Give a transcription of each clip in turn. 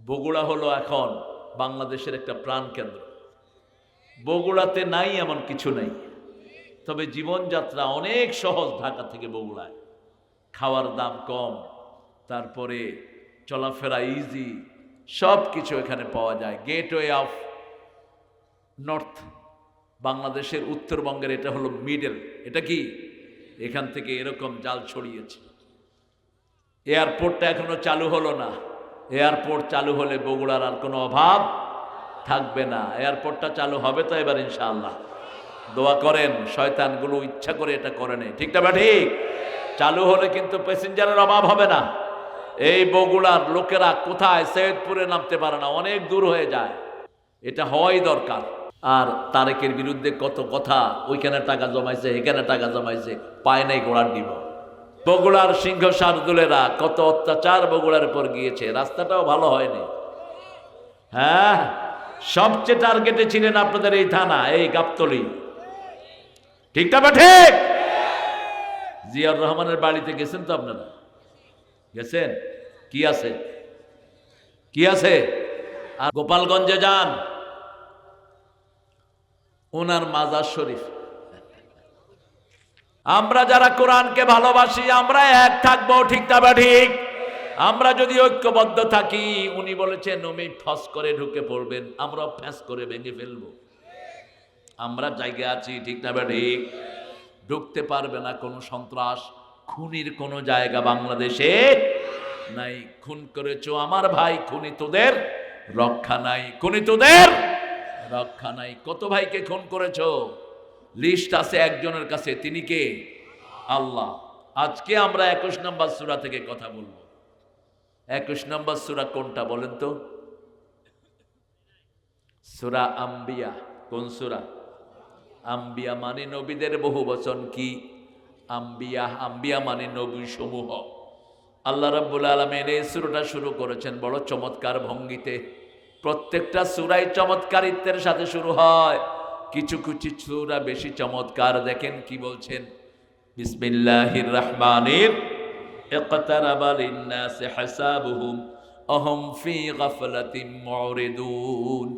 বগুড়া হলো এখন বাংলাদেশের একটা প্রাণকেন্দ্র। বগুড়াতে নাই এমন কিছু নাই, তবে জীবনযাত্রা অনেক সহজ ঢাকা থেকে বগুড়ায়। খাওয়ার দাম কম, তারপরে চলাফেরা ইজি, সব কিছু এখানে পাওয়া যায়। গেটওয়ে অফ নর্থ, বাংলাদেশের উত্তরবঙ্গের এটা হলো মিডল। এটা কি এখান থেকে এরকম জাল ছড়িয়েছে। এয়ারপোর্টটা এখনো চালু হলো না। এয়ারপোর্ট চালু হলে বগুড়ার আর কোনো অভাব থাকবে না। এয়ারপোর্টটা চালু হবে তো এবার ইনশাআল্লাহ। দোয়া করেন, শয়তানগুলো ইচ্ছা করে এটা করে নেই। ঠিক না ঠিক? চালু হলে কিন্তু প্যাসেঞ্জারের অভাব হবে না। এই বগুড়ার লোকেরা কোথায় সৈয়দপুরে নামতে পারে না, অনেক দূর হয়ে যায়। এটা হওয়াই দরকার। আর তারেকের বিরুদ্ধে কত কথা, ওইখানে টাকা জমাইছে, এখানে টাকা জমাইছে, পায় নাই গোড়ার ডিম। বগুড়ার সিংহ শার্দুলেরা কত অত্যাচার বগুড়ার উপর গিয়েছে, রাস্তাটাও ভালো হয়নি। হ্যাঁ, সবচেয়ে টার্গেটে ছিলেন আপনাদের এই থানা, এই গাবতলী। ঠিক না ঠিক? জিয়াউর রহমানের বাড়িতে গেছেন তো আপনারা? গেছেন? কি আছে? কি আছে? আর গোপালগঞ্জে যান, ওনার মাজার শরীফ। আমরা যারা কোরআনকে ভালোবাসি আমরা এক থাকবো। ঠিক না ঠিক? আমরা যদি ঐক্যবদ্ধ থাকি, উনি বলেছেন উনি ফস করে ঢুকে পড়বেন, আমরাও ফ্যাস করে ভেঙে ফেলবো। আমরা জায়গায় আছি। ঠিক না ঠিক? ঢুকতে পারবে না কোনো সন্ত্রাস, খুনির কোনো জায়গা বাংলাদেশে নাই। খুন করেছো আমার ভাই, খুনি তোদের রক্ষা নাই, খুনি তোদের রক্ষা নাই। কত ভাইকে খুন করেছো, লিস্ট আছে একজনের কাছে, তিনি কে? আল্লাহ। আজকে আমরা 21 নম্বর সূরা থেকে কথা বলবো। 21 নম্বর সূরা কোনটা বলেন তো? সূরা আম্বিয়া। কোন সূরা? আম্বিয়া মানে নবীদের বহু বচন। কি আম্বিয়া? আম্বিয়া মানে নবী সমূহ। আল্লাহ রাব্বুল আলামিন এই সূরাটা শুরু করেছেন বড় চমৎকার ভঙ্গিতে। প্রত্যেকটা সূরাই চমৎকারিত্বের সাথে শুরু হয়, কিছু কিছু সূরা বেশি চমৎকার। দেখেন কি বলছেন, বিসমিল্লাহির রহমানির ইকতারাবা লিন-নাসি হিসাবুহুম আহুম ফি গাফলাতিন মুরিদুন।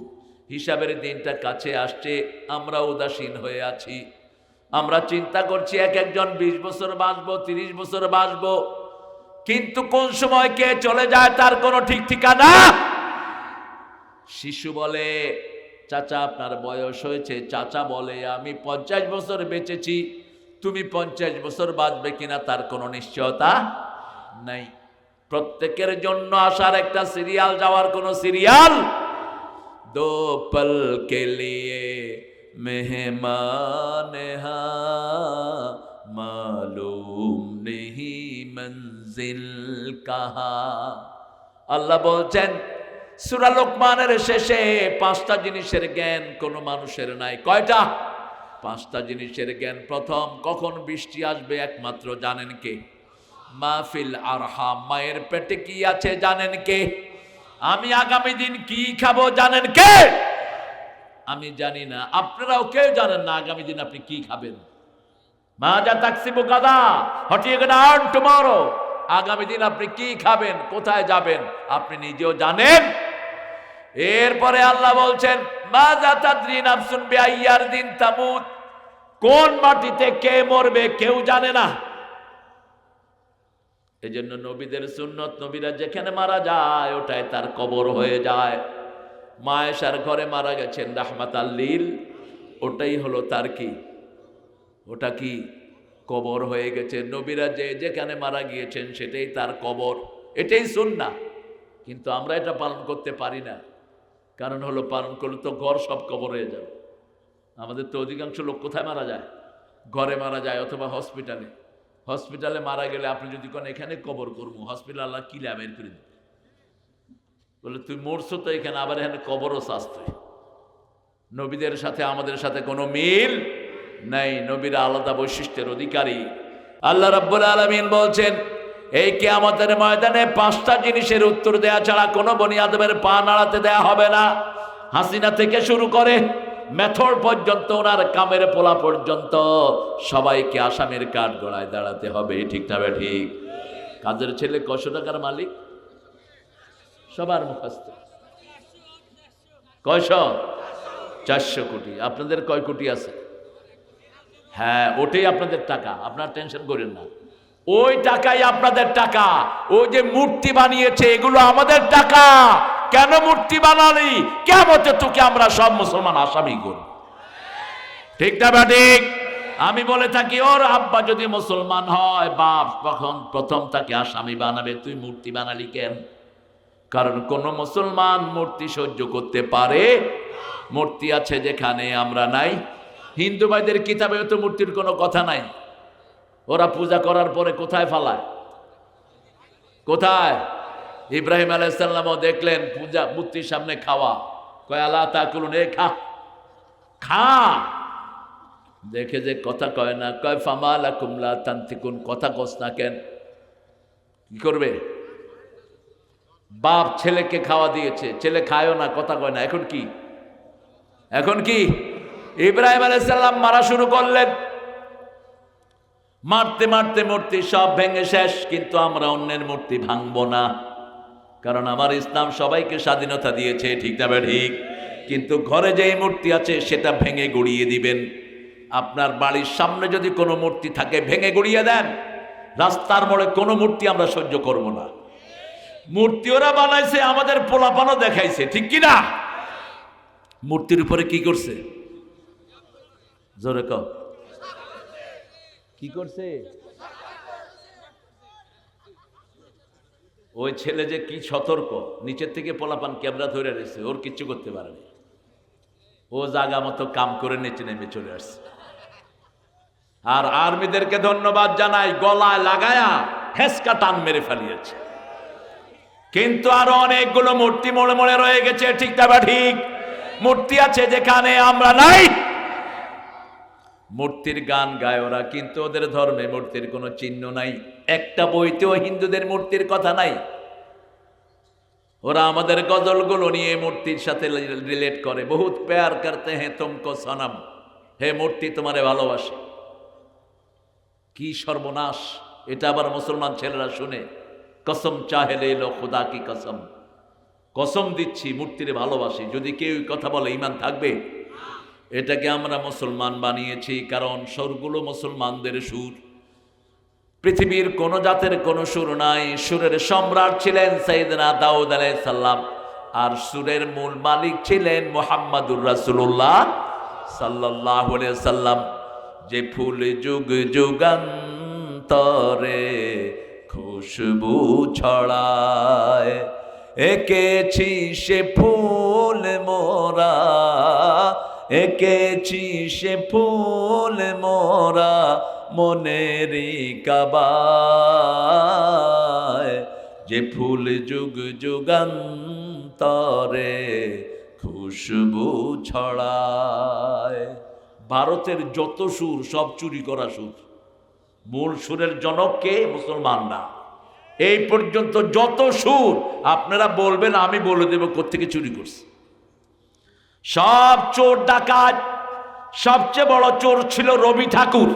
হিসাবের দিনটা কাছে আসছে, আমরা উদাসীন হয়ে আছি। আমরা চিন্তা করছি এক একজন 20 বছর বাঁচবো, 30 বছর বাঁচবো, কিন্তু কোন সময় কে চলে যায় তার কোনো ঠিক ঠিকানা। শিশু বলে চাচা আপনার বয়স হয়েছে, চাচা বলে আমি 50 বছর বেঁচেছি, তুমি 50 বছর বাঁচবে কিনা তার কোনো নিশ্চয়তা নাই। প্রত্যেকের জন্য আসার একটা সিরিয়াল, যাওয়ার কোনো সিরিয়াল। দো পল কে লিয়ে মেহমান হা মালুম নেহি মঞ্জিল কাহা। আল্লাহ বলছেন সূরা লোকমানের শেষে 5টা জিনিসের জ্ঞান কোন মানুষের নাই। কয়টা? 5টা জিনিসের জ্ঞান। প্রথম, কখন বৃষ্টি আসবে একমাত্র জানেন কে? মাহফিল আরহাম, মায়ের পেটে কি আছে জানেন কে? আমি আগামী দিন কি খাবো জানেন কে? আমি জানি না, আপনারাও কেউ জানেন না আগামী দিন আপনি কি খাবেন। মাজা তাকসিবু গাদা, what you gonna earn tomorrow. আগামী দিন আপনি কি খাবেন, কোথায় যাবেন, আপনি নিজেও জানেন। এরপরে আল্লাহ বলছেন মাজা তাদরি নাফসুন বিআইয়ার দিন তামুত, কোন মাটিতে কে মরবে কেউ জানে না। এজন্য নবীদের সুন্নত, নবীরা যেখানে মারা যায় ওটাই তার কবর হয়ে যায়। মা আয়েশার ঘরে মারা গেছেন রাহমাতাল লিল, ওটাই হলো তার কি? ওটা কি? কবর হয়ে গেছে। নবীরা যে যেখানে মারা গিয়েছেন সেটাই তার কবর, এটাই সুন্নাহ। কিন্তু আমরা এটা পালন করতে পারি না। কারণ হলো পালন করলে তো ঘর সব কবর হয়ে যাবে। আমাদের তো অধিকাংশ লোক কোথায় মারা যায়? ঘরে মারা যায় অথবা হসপিটালে। হসপিটালে মারা গেলে আপনি যদি কোন এখানে কবর করবো, হসপিটাল আল্লাহ কি বের করে দেবে, বলে তুই মরছো তো এখানে, আবার এখানে কবরও শাস্তি। নবীদের সাথে আমাদের সাথে কোনো মিল নাই। নবীরা আলাদা বৈশিষ্ট্যের অধিকারী। আল্লাহ রাব্বুল আলামিন বলছেন এই কিয়ামতের ময়দানে 5টা জিনিসের উত্তর দেয়া ছাড়া কোনো বনি আদমের পা নাড়াতে দেয়া হবে না। হাসিনা থেকে শুরু করে মেথর পর্যন্ত, ওনার কামের পোলা পর্যন্ত সবাইকে আসামির কাঠ গড়ায় দাঁড়াতে হবে। ঠিক না ঠিক? কাজের ছেলে কয়শো টাকার মালিক, সবার মুখস্থ। কয়শ? 400 কোটি। আপনাদের কয় কোটি আছে? হ্যাঁ, ওটাই আপনাদের টাকা, আপনার টেনশন করেন না। ওই টাকাই আপনাদের টাকা। ওই যে মূর্তি বানিয়েছে এগুলো আমাদের টাকা। কেন মূর্তি বানালি? কিয়ামতে তোকে আমরা সব মুসলমান আসামি করব। ঠিক না ঠিক? আমি বলে থাকি, ওর আব্বা যদি মুসলমান হয়, বাপ তখন প্রথম তাকে আসামি বানাবে, তুই মূর্তি বানালি কেন? কারণ কোন মুসলমান মূর্তি সহ্য করতে পারে? মূর্তি আছে যেখানে আমরা নাই। হিন্দু ভাইদের কিতাবেও তো মূর্তির কোনো কথা নাই। ওরা পূজা করার পরে কোথায় ফালায়? কোথায়? ইব্রাহিম আলাইহিস সালামও দেখলেন পূজা মূর্তির সামনে খাওয়া, কয় আলা তাকুলুন, এ খা খা। দেখে যে কথা কয় না, কয় ফামা লাকুম লা তানতিকুন, কথা কস না কেন? কি করবে? বাপ ছেলেকে খাওয়া দিয়েছে, ছেলে খায়ও না, কথা কয় না, এখন কি? এখন কি? ইব্রাহিম আলাইহিস সালাম মারা শুরু করলেন। মারতে মারতে মূর্তি সব ভেঙে শেষ। কিন্তু আমরা অন্যের মূর্তি ভাঙবো না, কারণ আমার ইসলাম সবাইকে স্বাধীনতা দিয়েছে। ঠিক না ঠিক? কিন্তু ঘরে যে মূর্তি আছে সেটা ভেঙে গুড়িয়ে দিবেন। আপনার বাড়ির সামনে যদি কোনো মূর্তি থাকে ভেঙে গুড়িয়ে দেন। রাস্তার মোড়ে কোনো মূর্তি আমরা সহ্য করব না। মূর্তি ওরা বানাইছে, আমাদের পোলাপানও দেখাইছে, ঠিক কি না? মূর্তির উপরে কি করছে? জোরে কও, কি করছে? ওই ছেলে যে কি সতর্ক, নিচের থেকে পোলাপান ক্যামেরা ধরে রয়েছে, ওর কিচ্ছু করতে পারেনি। ও জায়গা মতো কাম করে নিচে নেমে চলে আসছে। আর আর্মিদেরকে ধন্যবাদ জানাই, গলায় লাগায়া হেসকা টান মেরে ফেলিয়েছে। কিন্তু আরো অনেকগুলো মূর্তি মোড়ে মোড়ে রয়ে গেছে। ঠিক না ঠিক? মূর্তি আছে যেখানে আমরা নাই। মূর্তির গান গায় ওরা, কিন্তু ওদের ধর্মে মূর্তির কোনো চিহ্ন নাই। একটা বইতেও হিন্দুদের মূর্তির কথা নাই। ওরা আমাদের গজলগুলো নিয়ে মূর্তির সাথে রিলেট করে, বহুত প্যার করতে হ্যাঁ তুমকো সনম, হে মূর্তি তোমারে ভালোবাসে। কি সর্বনাশ! এটা আবার মুসলমান ছেলেরা শুনে, কসম চাহে লে লো খুদা কি কসম, কসম দিচ্ছি মূর্তিরে ভালোবাসি। যদি কেউ কথা বলে ঈমান থাকবে? এটাকে আমরা মুসলমান বানিয়েছি, কারণ সুরগুলো মুসলমানদের সুর। পৃথিবীর কোন জাতের কোন সুর নাই। সুরের সম্রাট ছিলেন সাইয়েদনা দাউদ আলাইহিস সালাম, আর সুরের মূল মালিক ছিলেন মুহাম্মাদুর রাসূলুল্লাহ সাল্লাল্লাহু আলাইহি সাল্লাম। যে ফুল যুগ যুগান্তরে খুশবু ছড়ায়, এঁকেছি সে ফুল মোরা, এঁকেছি সে ফুল মোরা মনেরি কাবায়। যে ফুল যুগ যুগান্তরে খুশবু ছড়ায়। ভারতের যত সুর সব চুরি করা সুর। মূল সুরের জনককে মুসলমানরা। এই পর্যন্ত যত সুর আপনারা বলবেন, আমি বলে দেব কোত্থেকে চুরি করছে। সব চোর ডাকাত। সবচেয়ে বড় চোর ছিল রবি ঠাকুর।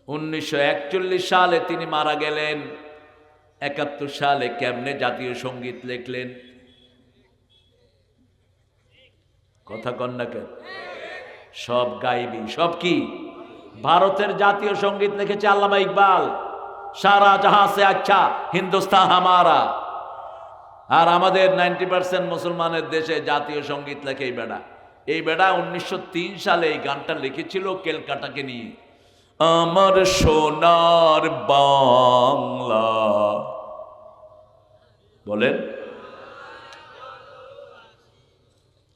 1941 সালে তিনি মারা গেলেন। 71 সালে কেমনে জাতীয় সঙ্গীত লিখলেন? কথা কন না কেন? সব গাইবি। সব কি? ভারতের জাতীয় সঙ্গীত লিখেছে আল্লামা ইকবাল, সারা জাহাঁ সে আচ্ছা হিন্দুস্তান হামারা। আর আমাদের 90% মুসলমানের দেশে জাতীয় সঙ্গীত লেখে এই বেড়া। এই বেড়া 1903 সালে এই গানটা লিখেছিল ক্যালকাটাকে নিয়ে। আমার সোনার বাংলা, বলেন।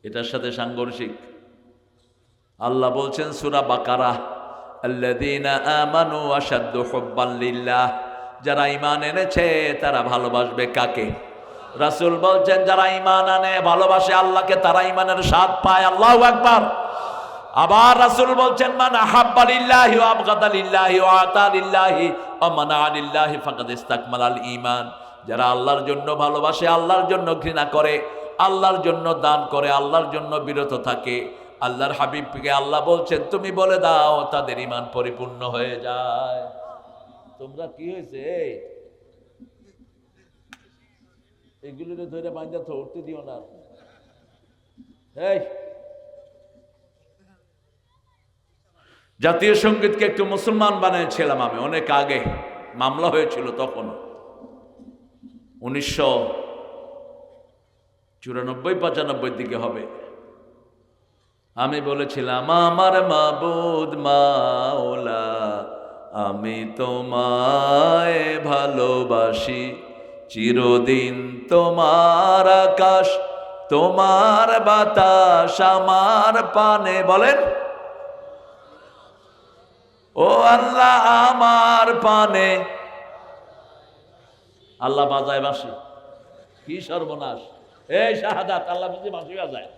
এটার সাথে সাংঘর্ষিক। আল্লাহ বলছেন সূরা বাকারা, আল্লাযীনা আমানু আশাদ্দু হুব্বান লিল্লাহ, যারা ঈমান এনেছে তারা ভালোবাসবে কাকে? রাসূল বলছেন যারা ঈমান আনে ভালোবাসে আল্লাহকে, তারা ঈমানের স্বাদ পায়। আল্লাহু আকবার। আবার রাসূল বলছেন মান আহাব্বা লিল্লাহি ওয়া আবগাদা লিল্লাহি ওয়া আতা লিল্লাহি ওয়া মানা লিল্লাহি ফাকাদ ইসতাকমালাল ঈমান। যারা আল্লাহর জন্য ভালোবাসে, আল্লাহর জন্য ঘৃণা করে, আল্লাহর জন্য দান করে, আল্লাহর জন্য বিরত থাকে, আল্লাহর হাবিবকে আল্লাহ বলছেন তুমি বলে দাও তাদের ঈমান পরিপূর্ণ হয়ে যায়। তোমরা কি হয়েছে? এগুলো ধরে বাঁধা তো উঠতে দিও না। এই জাতীয় সঙ্গীতকে একটু মুসলমান বানিয়েছিলাম আমি অনেক আগে, মামলা হয়েছিল তখন 1994-95 দিকে হবে। আমি বলেছিলাম আমার মাবুদ মাওলা আমি তোমায় ভালোবাসি, চিরদিন তোমার আকাশ তোমার বাতাস আমার পানে। বলেন ও আল্লাহ আমার পানে। আল্লাহ বাজায় বাঁশি, কি সর্বনাশ! এই শাহাদাত, আল্লাহ যদি বাঁশি বাজায়,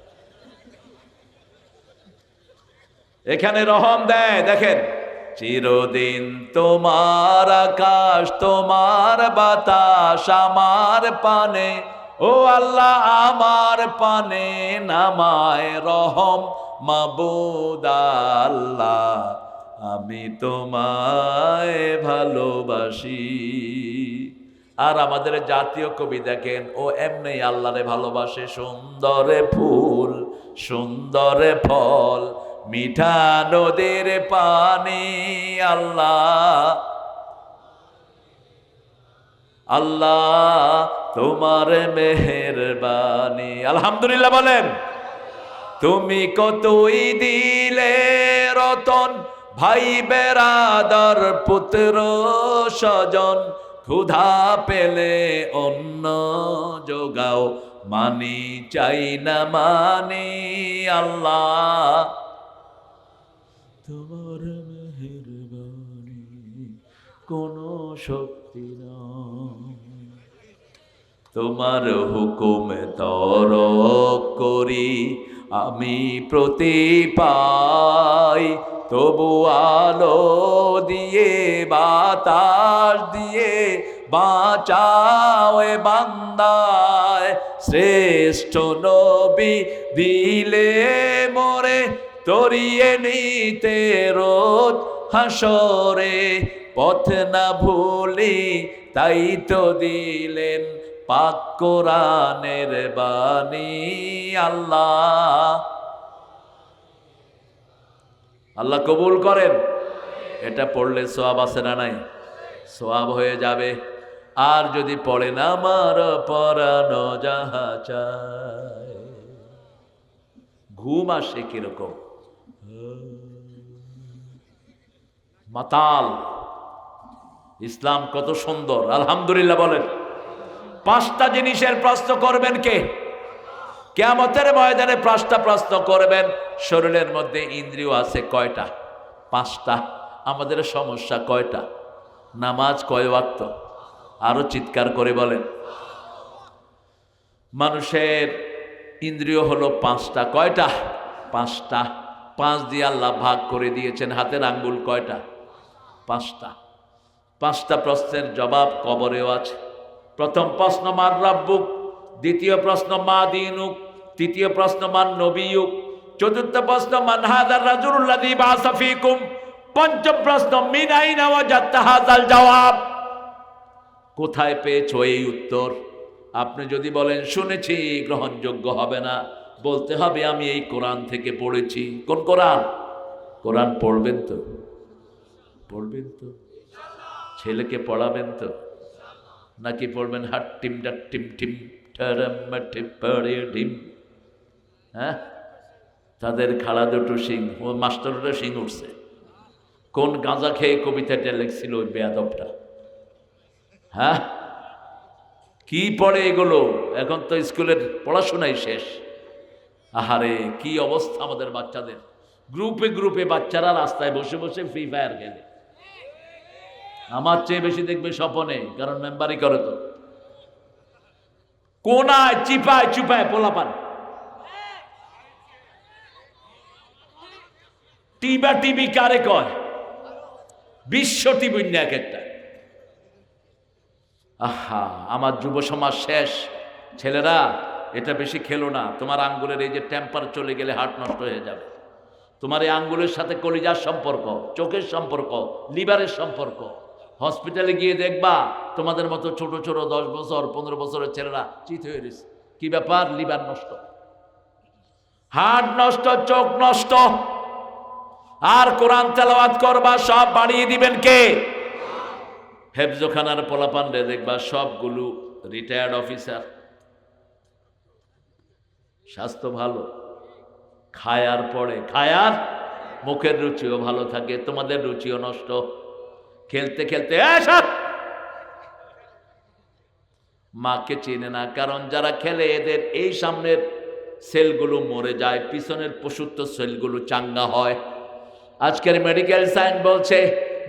এখানে রহম দেয়। দেখেন, চিরদিন তোমার আকাশ তোমার বাতাস আমার পানে, ও আল্লাহ আমার পানে নামায় রহম মাবুদ আল্লাহ আমি তোমায় ভালোবাসি। আর আমাদের জাতীয় কবি দেখেন, ও এমনি আল্লাহরে ভালোবাসে, সুন্দরে ফুল সুন্দরে ফল মিঠা নদীর পানি। আল্লাহ আল্লাহ তোমার মেহেরবানি। আলহামদুলিল্লাহ বলেন। তুমি কতই দিলে রতন, ভাই বেরাদার পুত্র স্বজন, ক্ষুধা পেলে অন্ন যোগাও, মানি চাই না মানি। আল্লাহ তোমার মেহেরবানি কোনো শক্তি নয়, তোমার হুকুমে তরক করি আমি প্রতি পাই, তবু আলো দিয়ে বাতাস দিয়ে বাঁচাও এ বান্দায়। শ্রেষ্ঠ নবী দিলে মোরে তরিয়ে নিতে রোজ হাসরে, পথ না ভুলি তাই তো দিলেন পাক কোরআনের বাণী। আল্লাহ আল্লাহ কবুল করেন। এটা পড়লে সওয়াব আছে না নাই? সওয়াব হয়ে যাবে। আর যদি পড়ে না আমার পরানো যাহা চায়, ঘুম আসে কিরকম, মাতাল। ইসলাম কত সুন্দর, আলহামদুলিল্লাহ বলেন। 5টা জিনিসের প্রশ্ন করবেন কে? কিয়ামতের ময়দানে 5টা প্রশ্ন করবেন। শরীরের মধ্যে ইন্দ্রিয় আছে কয়টা? 5টা। আমাদের সমস্যা কয়টা? নামাজ কয় ওয়াক্ত? আরো চিৎকার করে বলেন। মানুষের ইন্দ্রিয় হলো 5টা। কয়টা? 5টা। 5 দিয়ে আল্লাহ ভাগ করে দিয়েছেন। হাতের আঙ্গুল কয়টা? 5টা। 5টা প্রশ্নের জবাব কবরেও আছে। প্রথম প্রশ্ন মান রাব্বুক, দ্বিতীয় প্রশ্ন মা দীনুক, তৃতীয় প্রশ্ন মান নবিয়ুক, চতুর্থ প্রশ্ন মান হাযার রাজুলুল্লাযী বা'আসা ফীকুম, পঞ্চম প্রশ্ন মিন আইনা ওয়াজাদতা হাযাল জওয়াব, কোথায় পেয়েছো এই উত্তর? আপনি যদি বলেন শুনেছি, গ্রহণযোগ্য হবে না। বলতে হবে আমি এই কোরআন থেকে পড়েছি। কোন কোরআন? কোরআন পড়বেন তো? পড়বেন তো? ছেলেকে পড়াবেন তো? নাকি পড়বেন হাট্টিম ডাট্টিম টিম ঠারাম্মাটি পড়ে ডিম? হ্যাঁ, তাদের খাড়া দুটো শিং, ও মাস্টারটা শিং উঠছে। কোন গাঁজা খেয়ে কবিতাটা লিখছিল ওই বেয়াদবটা? হ্যাঁ, কি পড়ে এগুলো? এখন তো স্কুলের পড়াশোনাই শেষ। আহারে কি অবস্থা আমাদের বাচ্চাদের! গ্রুপে গ্রুপে বাচ্চারা রাস্তায় বসে বসে ফ্রি ফায়ার খেলে। আমার চেয়ে বেশি দেখবে স্বপনে, কারণ মেম্বারি করে তো। কোনায় চিপায় চুপায় পোলাপান। টিবা টিভি কারে কয়? বিশ্ব টিভি এক একটা। আহা, আমার যুব সমাজ শেষ। ছেলেরা এটা বেশি খেলো না, তোমার আঙ্গুলের এই যে টেম্পার চলে গেলে হার্ট নষ্ট হয়ে যাবে। তোমার এই আঙ্গুলের সাথে কলিজার সম্পর্ক, চোখের সম্পর্ক, লিভারের সম্পর্ক। হসপিটালে গিয়ে দেখবা তোমাদের মতো ছোট ছোট 10 বছর 15 বছরের ছেলেরা চিত হয়ে গেছে। কি ব্যাপার? লিভার নষ্ট, হার্ট নষ্ট, চোখ নষ্ট। আর কোরআন তেলাওয়াত করবা, সব বাড়িয়ে দিবেন কে? হেফজখানার পোলাপান্ডে দেখবা সবগুলো রিটায়ার্ড অফিসার। স্বাস্থ্য ভালো, খায়ার পরে খায়ার মুখের রুচিও ভালো থাকে, তোমাদের রুচিও নষ্ট। খেলতে খেলতে মাকে চিনে না, কারণ যারা খেলে এদের এই সামনের সেলগুলো মরে যায়, পিছনের পশুত্ব সেলগুলো চাঙ্গা হয়। আজকের মেডিকেল সায়েন্স বলছে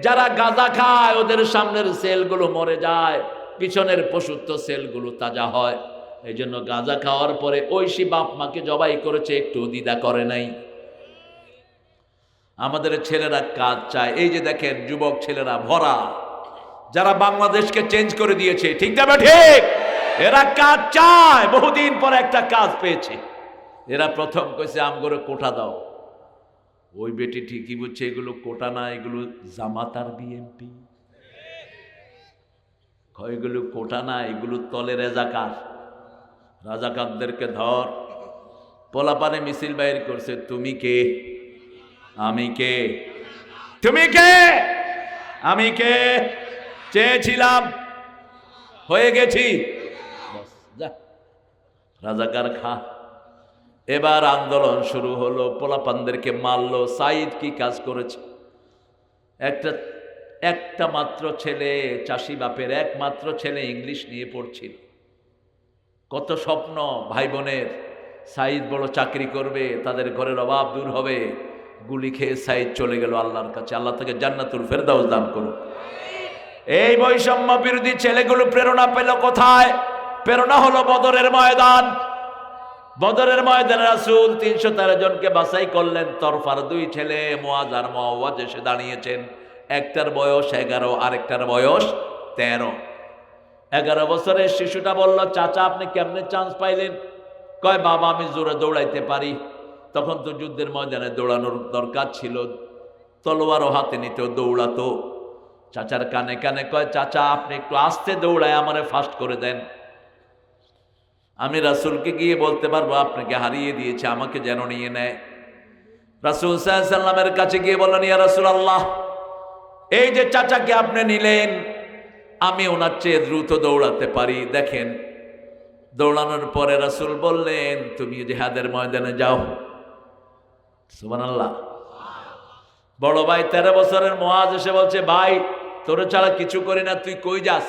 যারা গাঁজা খায় ওদের সামনের সেলগুলো মরে যায়, পিছনের পশুত্ব সেলগুলো তাজা হয়। এই জন্য গাঁজা খাওয়ার পরে ঐশী বাপ মাকে জবাই করেছে, একটু দ্বিধা করে নাই। আমাদের ছেলেরা কাজ চায়। এই যে দেখেন যুবক ছেলেরা ভরা, যারা বাংলাদেশকে চেঞ্জ করে দিয়েছে, ঠিক না ঠিক? এরা কাজ চায়, বহুদিন পর একটা কাজ পেয়েছে। এরা প্রথম কইছে আমগরে কোটা দাও। ওই বেটি ঠিকই বুঝছে এগুলো কোটা না, এগুলো জামাত আর বিএনপি। এগুলো কোটা না, এগুলো তলে রেজাকার। রাজাকারদেরকে ধর। পোলাপানে মিছিল বাইর করছে, তুমি কে? আমি কে? তুমি কে? আমি কে? চেয়েছিলাম, হয়ে গেছি, রাজাকার খা। এবার আন্দোলন শুরু হলো, পোলাপানদেরকে মারলো। সাইদ কি কাজ করেছে? একটা মাত্র ছেলে, চাষি বাপের একমাত্র ছেলে, ইংলিশ নিয়ে পড়ছিল। কত স্বপ্ন ভাই বোনের, সাইদ বড় চাকরি করবে, তাদের ঘরের অভাব দূর হবে। গুলি খেয়ে সাইদ চলে গেল আল্লাহর কাছে। আল্লাহ থেকে জান্নাতুল ফেরদাউস দান করুন। এই বৈষম্য বিরোধী ছেলেগুলো প্রেরণা পেল কোথায়? প্রেরণা হলো বদরের ময়দান। বদরের ময়দানে রাসূল 313 জনকে বাছাই করলেন। তরফার 2 ছেলে মুআজ আর মুআওয়াজ এসে দাঁড়িয়েছেন। একটার বয়স 11, আরেকটার বয়স 13। 11 বছরের শিশুটা বলল, চাচা আপনি কেমনে চান্স পাইলেন? কয় বাবা আমি জোরে দৌড়াইতে পারি। তখন তো যুদ্ধের ময়দানে দৌড়ানোর দরকার ছিল, তলোয়ারও হাতে নিত, দৌড়াতো। চাচার কানে কানে কয়, চাচা আপনি একটু আস্তে দৌড়ায় আমারে ফাস্ট করে দেন, আমি রাসূলকে গিয়ে বলতে পারবো আপনাকে হারিয়ে দিয়েছে, আমাকে যেন নিয়ে নেয়। রাসূল সাল্লাল্লাহু আলাইহি সাল্লামের কাছে গিয়ে বললেন, ইয়া রাসূলুল্লাহ, এই যে চাচাকে আপনি নিলেন, আমি ওনার চেয়ে দ্রুত দৌড়াতে পারি, দেখেন। দৌড়ানোর পরে রাসূল বললেন, তুমি জিহাদের ময়দানে যাও। সুবহানাল্লাহ। বড় ভাই 13 বছরের মুআজ এসে বলছে, ভাই তোর ছাড়া কিছু করি না, তুই কই যাস?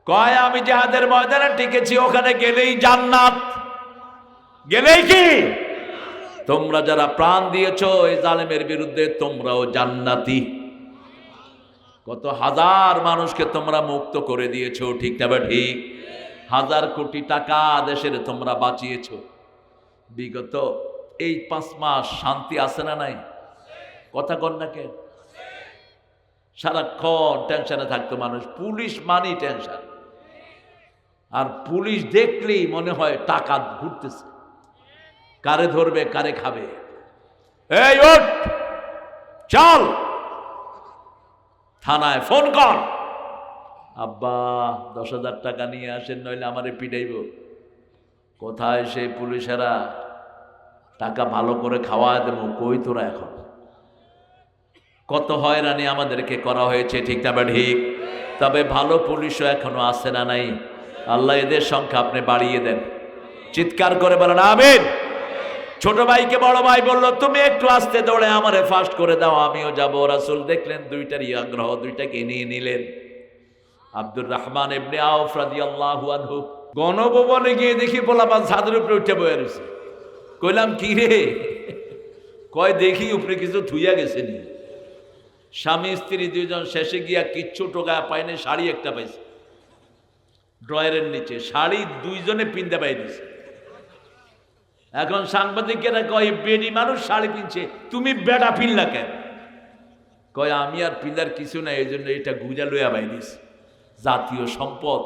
কয় আমি জিহাদের ময়দানে টিকেছি, ওখানে গেলেই জান্নাত। গেলেই কি? তোমরা যারা প্রাণ দিয়েছো এই জালেমের বিরুদ্ধে, তোমরাও জান্নাতি। কত হাজার মানুষকে তোমরা মুক্ত করে দিয়েছো, ঠিক না ঠিক? হাজার কোটি টাকা দেশের তোমরা বাঁচিয়েছো। বিগত এই 5 মাস শান্তি আছে না নাই? কথা কন না কেন? সারাক্ষণ টেনশনে থাকতো মানুষ। পুলিশ মানি টেনশন, আর পুলিশ দেখলেই মনে হয় টাকা ঘুরতেছে, কারে ধরবে কারে খাবে। এই ওঠ, চল থানায় ফোন কর, আব্বা 10,000 টাকা নিয়ে আসেন, নইলে আমারে পিটাইব। কোথায় সেই পুলিশেরা? টাকা ভালো করে খাওয়া দেবো, কই তোরা এখন? কত হয়রানি আমাদেরকে করা হয়েছে, ঠিক না ঠিক? তবে ভালো পুলিশও এখনো আছে না নাই? আল্লাহ এদের সংখ্যা আপনি বাড়িয়ে দেন। চিৎকার করে বলেন আমিন। ছোট ভাইকে বড় ভাই বলল, তুমি একটু আস্তে দৌড়ে আমারে ফাস্ট করে দাও, আমিও যাব। রাসূল দেখলেন দুইটারই আগ্রহ, দুইটাকে নিয়ে নিলেন। আব্দুর রহমান ইবনে আউফ রাদিয়াল্লাহু আনহু গণভবনে গিয়ে দেখি পোলাপান ছাদের উপরে উঠে বয়ে রয়েছে। কইলাম কি রে? কয় দেখি উপরে কিছু থুইয়া গেছে নি। স্বামী স্ত্রী 2 জন শেষে গিয়া কিচ্ছু টোকা পায়নি, শাড়ি একটা পাইছে ড্রয়ারের নিচে, শাড়ি 2 জনে পিনতে পাইছে। এখন সাংবাদিকেরা কয় বেডি মানুষ শাড়ি পিনছে, তুমি বেডা পিনলা কেন? কয় আমি আর পিলার কিছু নাই, এই জন্য এটা গুজা লইয়া বাইরিস, জাতীয় সম্পদ,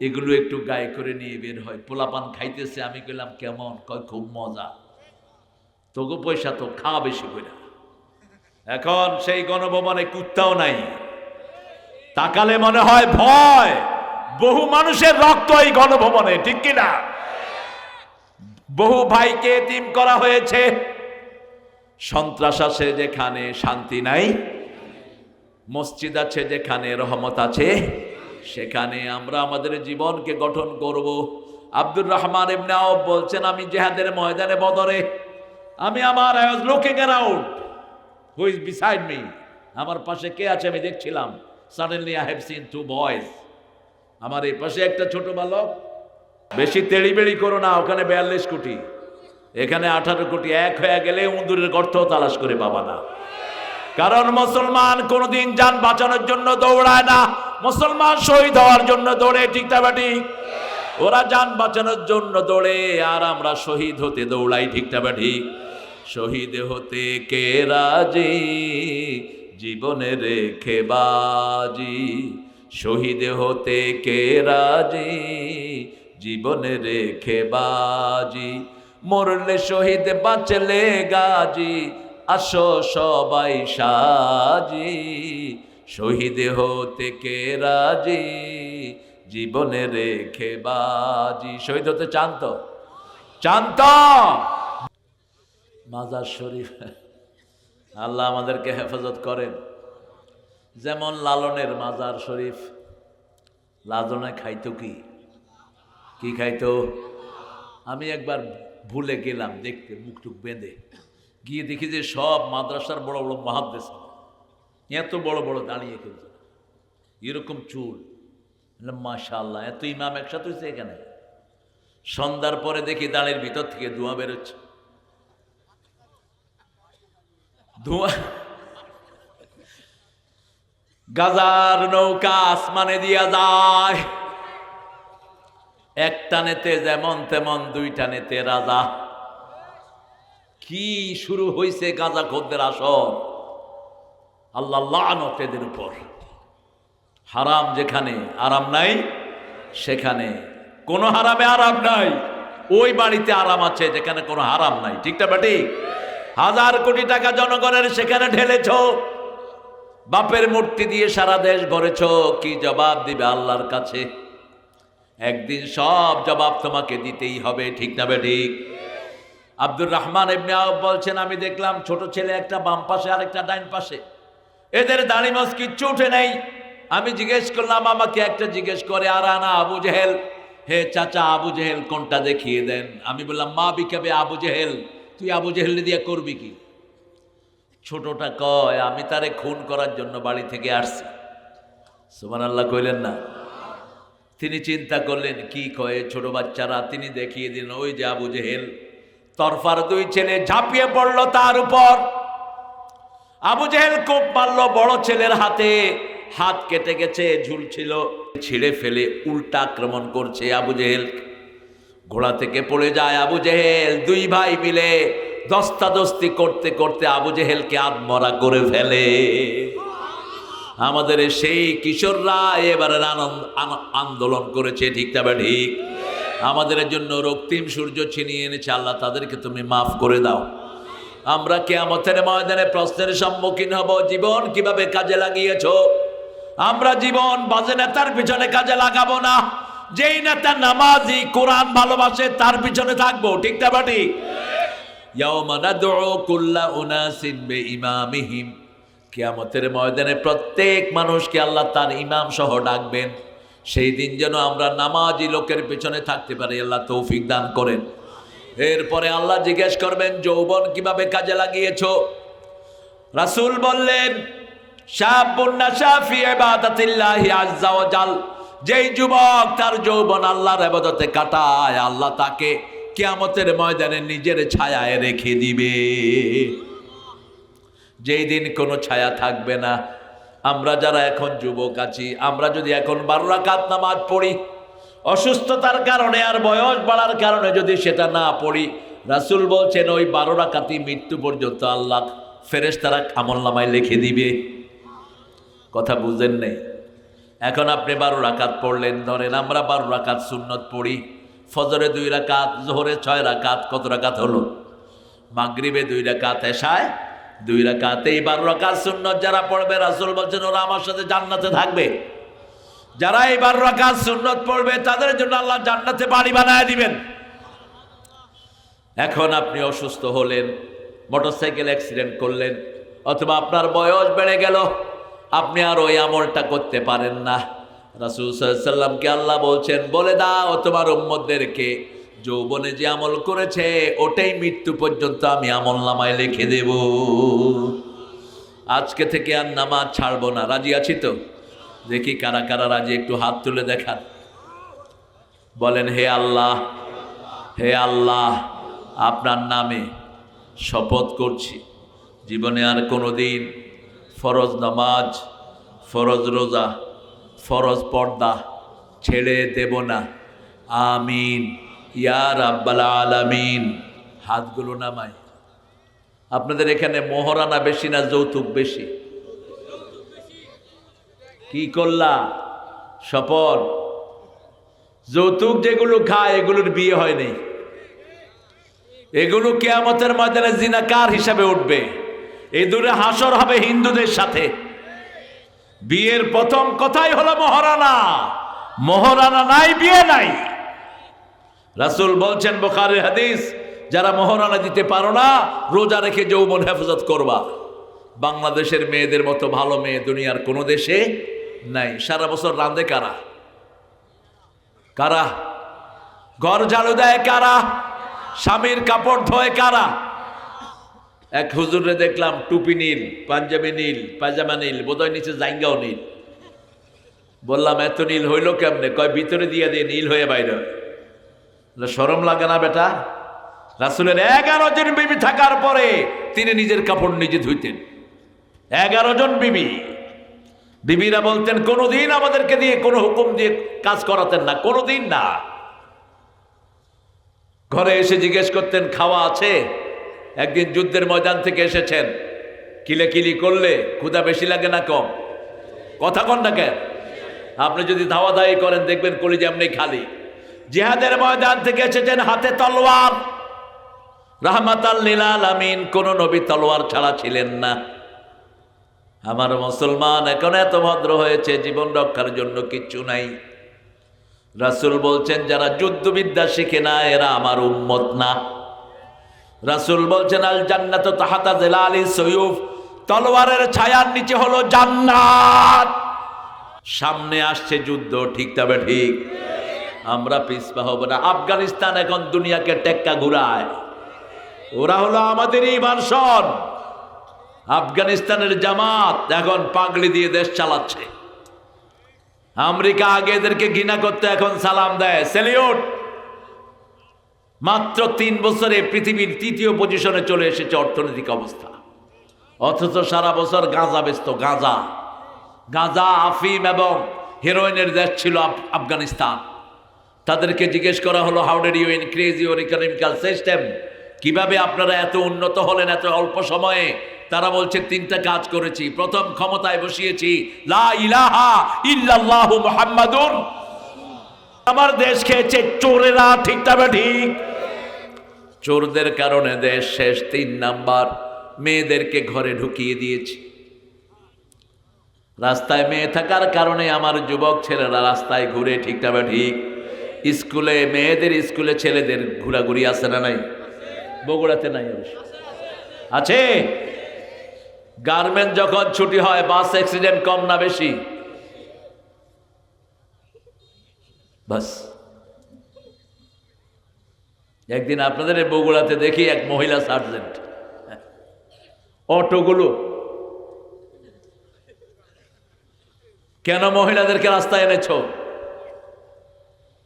এগুলো একটু গায়ে করে নিয়ে বের হয়। পোলাপান খাইতেছে, আমি কইলাম কেমন? কয় খুব মজা। তোকে পয়সা তো খাওয়া বেশি করে। এখন সেই গণভবনে কুত্তাও নাই, তাকালে মনে হয় ভয়। বহু মানুষের রক্ত এই গণভবনে, ঠিক কিনা? বহু ভাইকে এতিম করা হয়েছে। সন্ত্রাস আছে যেখানে শান্তি নাই, মসজিদ আছে যেখানে রহমত আছে, সেখানে আমরা আমাদের জীবনকে গঠন করব। আব্দুর রহমান ইবনে আওফ বলছেন, আমি জিহাদের ময়দানে বদরে আমি I was looking around, who is beside me, আমার পাশে কে আছে আমি দেখছিলাম। Suddenly I have seen two boys, আমার এই পাশে একটা ছোট বালক। বেশি তেড়িবেড়ি করো না, ওখানে 42 কোটি, এখানে 18 কোটি। এক হয়ে গেলে উন্দুরের গর্ত তালাশ করে পাবা না। কারণ মুসলমান কোনদিন জান বাঁচানোর জন্য দৌড়ায় না, মুসলমান শহীদ হওয়ার জন্য দৌড়ে, ঠিক না ঠিক? ওরা জান বাঁচানোর জন্য দৌড়ে, আর আমরা শহীদ হতে দৌড়াই, ঠিক না ঠিক? শহীদ হতে কে রাজি, জীবনে রেখে বাজি, শহীদ হতে কে রাজি, জীবনে রেখে বাজি, মরলে শহীদ বাঁচলে গাজী, আসো সবাই সাজি, শহীদ হতে কে রাজি, জীবনে রেখে বাজি। শহীদ হতে চান তো? চান তো? মাজার শরীফ, আল্লাহ আমাদেরকে হেফাজত করেন। যেমন লালনের মাজার শরীফ, লালনে খাইতো কি খাইতো? আমি একবার ভুলে গেলাম দেখতে, মুখটুক বেঁধে গিয়ে দেখি যে সব মাদ্রাসার বড় বড় মুহাদ্দিস এত বড় বড় দাঁড়িয়ে খেলছে, এরকম চুল। মাশাআল্লাহ, এত ইমাম একসাথে হয়েছে এখানে। সন্ধ্যার পরে দেখি দাঁড়ের ভিতর থেকে ধোঁয়া বেরোচ্ছে, ধোঁয়া, গাজার নৌকা আসমানে দিয়া যায়, একটা নেতে যেমন তেমন, দুইটা নেতে রাজা। কি শুরু হয়েছে গাজা খদ্দের আসর, আল্লাহ লানত এদের উপর। হারাম যেখানে আরাম নাই, সেখানে কোনো হারামে আরাম নাই, ওই বাড়িতে আরাম আছে যেখানে কোনো হারাম নাই, ঠিক না ঠিক? 1000 কোটি টাকা জনগণের সেখানে ঢেলেছ, বাপের মূর্তি দিয়ে সারা দেশ ভরেছ, কি জবাব দিবে আল্লাহর কাছে? একদিন সব জবাব তোমাকে দিতেই হবে, ঠিক না ঠিক? আব্দুর রহমান ইবনে আওফ বলছেন, আমি দেখলাম ছোট ছেলে একটা বাম পাশে আর একটা ডাইন পাশে, এদের দাড়ি মাছ কিচ্ছু উঠে নেই। আমি জিজ্ঞেস করলাম, আমাকে একটা জিজ্ঞেস করে, আর আনা আবু জেহেল, হে চাচা আবু জেহেল কোনটা দেখিয়ে দেন। আমি বললাম, মা বিকাবে আবু জেহেল, তুই আবু জেহেল দিয়ে করবি কি? ছোটটা কয়, আমি তারে খুন করার জন্য বাড়ি থেকে আসছি। সুবহানাল্লাহ কইলেন না? তিনি চিন্তা করলেন কি কয়ে ছোট বাচ্চারা, তিনি দেখিয়ে দিলেন, ওই যে আবু জেহেল। তরফার দুই ছেলে ঝাঁপিয়ে পড়লো তার উপর, আবু জেহেল কোপ মারলো বড় ছেলের হাতে, হাত কেটে গেছে, ঝুলছিল, ছিঁড়ে ফেলে উল্টা আক্রমণ করছে আবু জেহেল। ঘোড়া থেকে পড়ে যায় আবু জেহেল, দুই ভাই মিলে দস্তাদস্তি করতে করতে আবু জেহেলকে আত্মরা করে ফেলে। আমাদের সেই কিশোররা এবারে আন্দোলন করেছে, ঠিক না ঠিক? আমাদের জন্য রক্তিম সূর্য ছিনিয়ে এনেছে, আল্লাহ তাদেরকে তুমি মাফ করে দাও। আমরা কিয়ামতের ময়দানে প্রশ্নের সম্মুখীন হব, জীবন কিভাবে কাজে লাগিয়েছ? আমরা জীবন বাজে নেতার পিছনে কাজে লাগাবো না, যেই নেতা নামাজি কোরআন ভালোবাসে তার পিছনে থাকবো, ঠিক না ঠিক? ইয়াউমা নাদউ কুল্লা উনাসিন বিইমামিহিম, কিয়ামতের ময়দানে প্রত্যেক মানুষকে আল্লাহ তার ইমাম সহ ডাকবেন। সেই দিন যেন আমরা নামাজি লোকের পেছনে থাকতে পারি, আল্লাহ তৌফিক দান করেন। এরপরে আল্লাহ জিজ্ঞেস করবেন, যৌবন কিভাবে কাজে লাগিয়েছ? রাসূল বললেন, শাবুন নাশা ফি ইবাদাতিল্লাহি আযজা ওয়া জাল, যেই যুবক তার যৌবন আল্লাহর ইবাদতে কাটায়, আল্লাহ তাকে কিয়ামতের ময়দানে নিজের ছায়ায় রেখে দিবে। যেই দিন কোনো ছায়া থাকবে না। আমরা যারা এখন যুবক আছি, আমরা যদি এখন 12 রাকাত নামাজ পড়ি, অসুস্থতার কারণে আর বয়স বাড়ার কারণে যদি সেটা না পড়ি, রাসূল বলছেন ওই 12 রাকাতই মৃত্যু পর্যন্ত আল্লাহ ফেরেশতারা আমলনামায় লিখে দিবে। কথা বুঝেন নাই? এখন আপনি 12 রাকাত পড়লেন, ধরেন আমরা 12 রাকাত সুন্নত পড়ি, ফজরে 2 রাকাত, জোহরে 6 রাকাত, কত রাকাত হলো? মাগরিবে 2 রাকাত, এশায় 2 রাকাতে 12 রাকাত সুন্নত যারা পড়বে রাসূল বলছেন ওরা আমার সাথে জান্নাতে থাকবে। যারা 12 রাকাত সুন্নত পড়বে তাদের জন্য আল্লাহ জান্নাতে বাড়ি বানায় দিবেন। এখন আপনি অসুস্থ হলেন, মোটরসাইকেল অ্যাক্সিডেন্ট করলেন, অথবা আপনার বয়স বেড়ে গেল, আপনি আর ওই আমলটা করতে পারেন না। রাসূল সাল্লাল্লাহু আলাইহি ওয়াসাল্লামকে আল্লাহ বলছেন বলে দাও তোমার উম্মতদেরকে যৌবনে যে আমল করেছে ওটাই মৃত্যু পর্যন্ত আমি আমলনামায় লিখে দেব। আজকে থেকে আর নামাজ ছাড়বো না। রাজি আছি তো? দেখি কারা কারা রাজি, একটু হাত তুলে দেখান। বলেন, হে আল্লাহ, হে আল্লাহ, আপনার নামে শপথ করছি জীবনে আর কোনোদিন ফরজ নামাজ, ফরজ রোজা, ফরজ পর্দা ছেড়ে দেব না। আমিন ইয়া রাব্বাল আলামিন। হাতগুলো নামায়। আপনাদের এখানে মোহরানা বেশি না যৌতুক বেশি? কি করলা? শপথ। যৌতুক যেগুলো খায় এগুলোর বিয়ে হয়নি, এগুলো কিয়ামতের ময়দানে জিনাকার হিসাবে উঠবে। এই দূরে হাসর হবে হিন্দুদের সাথে। বিয়ের প্রথম কথাই হলো মোহরানা। মোহরানা নাই, বিয়ে নাই। রাসূল বলছেন বুখারীর হাদিস, যারা মোহরানা দিতে পারো না রোজা রেখে যৌবন হেফাজত করবা। বাংলাদেশের মেয়েদের মতো ভালো মেয়ে দুনিয়ার কোনো দেশে নাই। সারা বছর রাঁধে কারা? কারা? ঘর ঝাড়ু দেয় কারা? স্বামীর কাপড় ধোয় কারা? এক হুজুরে দেখলাম টুপি নীল, পাঞ্জাবি নীল, পায়জামা নীল, বোধহয় নিচে জাইঙ্গাও নীল। বললাম এত নীল হইল কেমনে? কয় ভিতরে দিয়ে দিয়ে নীল হয়ে বাইরে। শরম লাগে না বেটা? রাসূলের 11 জন বিবি থাকার পরে তিনি নিজের কাপড় নিজে ধুইতেন। 11 জন বিবি। বিবিরা বলতেন কোনোদিন আমাদেরকে দিয়ে কোনো হুকুম দিয়ে কাজ করাতেন না, কোনোদিন না। ঘরে এসে জিজ্ঞেস করতেন খাওয়া আছে? একদিন যুদ্ধের ময়দান থেকে এসেছেন, কিলেকিলি করলে ক্ষুধা বেশি লাগে না কম? কথা কন না কেন? আপনি যদি ধাওয়া ধাওয়ি করেন দেখবেন কলিজা এমনি খালি। জিহাদের ময়দান থেকে এসেছেন, হাতে তলোয়ার। রাহমাতাল লিল আলামিন, কোন নবী তলোয়ার ছাড়া ছিলেন না। আমার মুসলমান এখন এত ভদ্র হয়েছে, জীবন রক্ষার জন্য কিচ্ছু নাই। রাসূল বলছেন যারা যুদ্ধবিদ্যা শিখে না এরা আমার উম্মত না। রাসূল বলছেন আল জান্নাতু তাহতা জিলালি সুয়ুফ, তলোয়ারের ছায়ার নিচে হলো জান্নাত। সামনে আসছে যুদ্ধ, ঠিক তবে ঠিক। আমরা পিছপা হব না। আফগানিস্তান এখন দুনিয়াকে টেক্কা ঘুরায়, ওরা হলো আমাদেরই ভার্সন। আফগানিস্তানের জামাত এখন পাগড়ি দিয়ে দেশ চালাচ্ছে। আমেরিকা আগে এদেরকে ঘৃণা করতে, এখন সালাম দেয়, সেলিউট। মাত্র 3 বছরে পৃথিবীর 3য় পজিশনে চলে এসেছে অর্থনৈতিক অবস্থা। অথচ সারা বছর গাঁজা বেচত। গাঁজা, গাঁজা, আফিম এবং হেরোইনের দেশ ছিল আফগানিস্তান। তাদেরকে জিজ্ঞেস করা হলো how did you increase your economical system, কিভাবে আপনারা এত উন্নত হলেন এত অল্প সময়ে? তারা বলছে 3টা কাজ করেছি। প্রথম, ক্ষমতায় বসিয়েছি লা ইলাহা ইল্লাল্লাহু মুহাম্মাদুর। আমার দেশ খেয়েছে চোরেরা, ঠিক তবে ঠিক। চোরদের কারণে দেশ শেষ। 3 নাম্বার, মেয়েদেরকে ঘরে ঢুকিয়ে দিয়েছি। রাস্তায় মেয়ে থাকার কারণে আমার যুবক ছেলেরা রাস্তায় ঘুরে, ঠিক তবে ঠিক। স্কুলে মেয়েদের, স্কুলে ছেলেদের ঘোরাঘুরি আছে না নাই? বগুড়াতে নাই? আছে। গার্মেন্ট যখন ছুটি হয় বাস অ্যাক্সিডেন্ট কম না বেশি? বাস। একদিন আপনাদের বগুড়াতে দেখি এক মহিলা সার্জেন্ট, অটোগুলো কেন মহিলাদেরকে রাস্তায় এনেছো?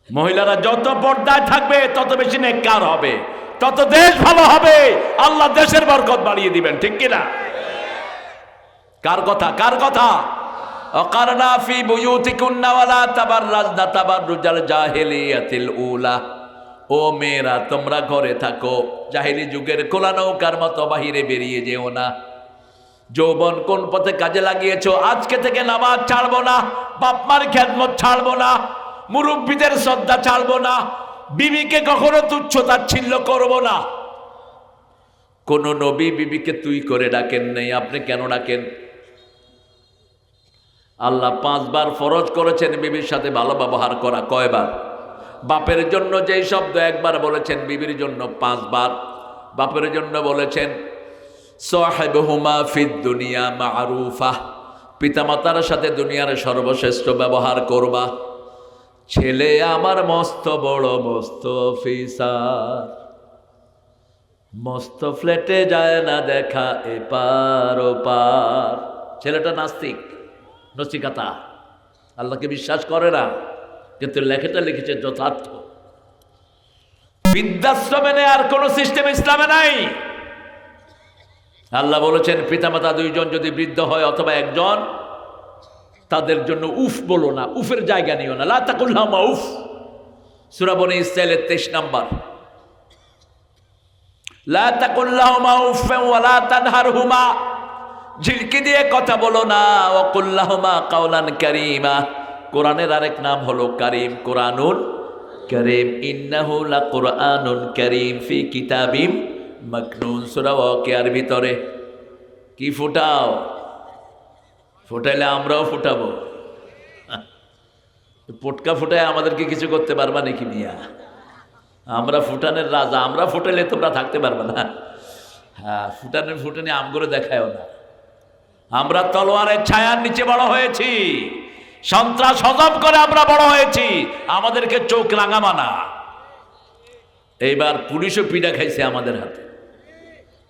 মহিলারা যত পর্দায় থাকবে তত বেশি নেককার হবে, তত দেশ ভালো হবে, আল্লাহ দেশের বরকত বাড়িয়ে দিবেন, ঠিক কিনা? কার কথা? কার কথা? অকারনা ফি বুয়ুতিকুন্না ওয়ালা তাবাররাজনা তাবাররুজাল জাহিলিয়াতিল উলা। ও মেয়েরা তোমরা ঘরে থাকো, জাহিলি যুগের কোলা নৌকার মতো বাহিরে বেরিয়ে যেও না। যৌবন কোন পথে কাজে লাগিয়েছো? আজকে থেকে নামাজ ছাড়বো না, বাপ মার খেদমত ছাড়বো না, মুরব্বীদের শ্রদ্ধা ছাড়বো না, বিবিকে কখনো তুচ্ছ তাচ্ছিল্য করবো না। কোন নবী বিবিকে তুই করে ডাকেন নাই, আপনি কেন ডাকেন? আল্লাহ 5 বার ফরজ করেছেন বিবির সাথে ভালো ব্যবহার করা। কয়বার? বাপের জন্য যেই শব্দ একবার বলেছেন, বিবির জন্য 5 বার। বাপের জন্য বলেছেন সাহিবহুমা ফিদ দুনিয়া মারুফা, পিতামাতার সাথে দুনিয়ার সর্বশ্রেষ্ঠ ব্যবহার করবা। ছেলে আমার মস্ত বড় মস্ত অফিসার, মস্ত ফ্ল্যাটে যায় না দেখা এপার ওপার। ছেলেটা নাস্তিক, নচিকাতা, আল্লাহকে বিশ্বাস করে না, কিন্তু লেখাটা লিখেছে যথার্থ। বৃদ্ধাশ্রমে আর কোন সিস্টেম ইসলামে নাই। আল্লাহ বলেছেন পিতামাতা 2 জন যদি বৃদ্ধ হয় অথবা 1 জন, তাদের জন্য উফ বলো না, উফের জায়গা নিও না। লা তাকুল্লাহুমা উফ, সূরা বনী ইসরাঈলের 23 নাম্বার। লা তাকুল্লাহুমা উফ ওয়া লা তানহারহুমা, ঝিলকি দিয়ে কথা বলো না। ওয়া কুল্লাহুমা কাওলান কারীমা, কোরআনের আরেক নাম হলো কারীম, কোরআনুল কারীম। ইন্নাহু লাকুরআনুন কারীম ফি কিতাবিম মাকনুন। সূরা ওয়াকিয়ার ভিতরে কি ফুটাও? ফুটাইলে আমরাও ফুটাবো। পটকা ফুটায় আমাদেরকে কিছু করতে পারবা নাকি মিয়া? আমরা ফুটানের রাজা, আমরা ফুটাইলে তোমরা থাকতে পারবে না। হ্যাঁ, ফুটানি আমগুলো দেখায়ও না। আমরা তলোয়ারের ছায়ার নিচে বড় হয়েছি, সন্ত্রাস হজম করে আমরা বড় হয়েছি, আমাদেরকে চোখ রাঙাবা না। এইবার পুলিশও পিড়া খাইছে আমাদের হাতে।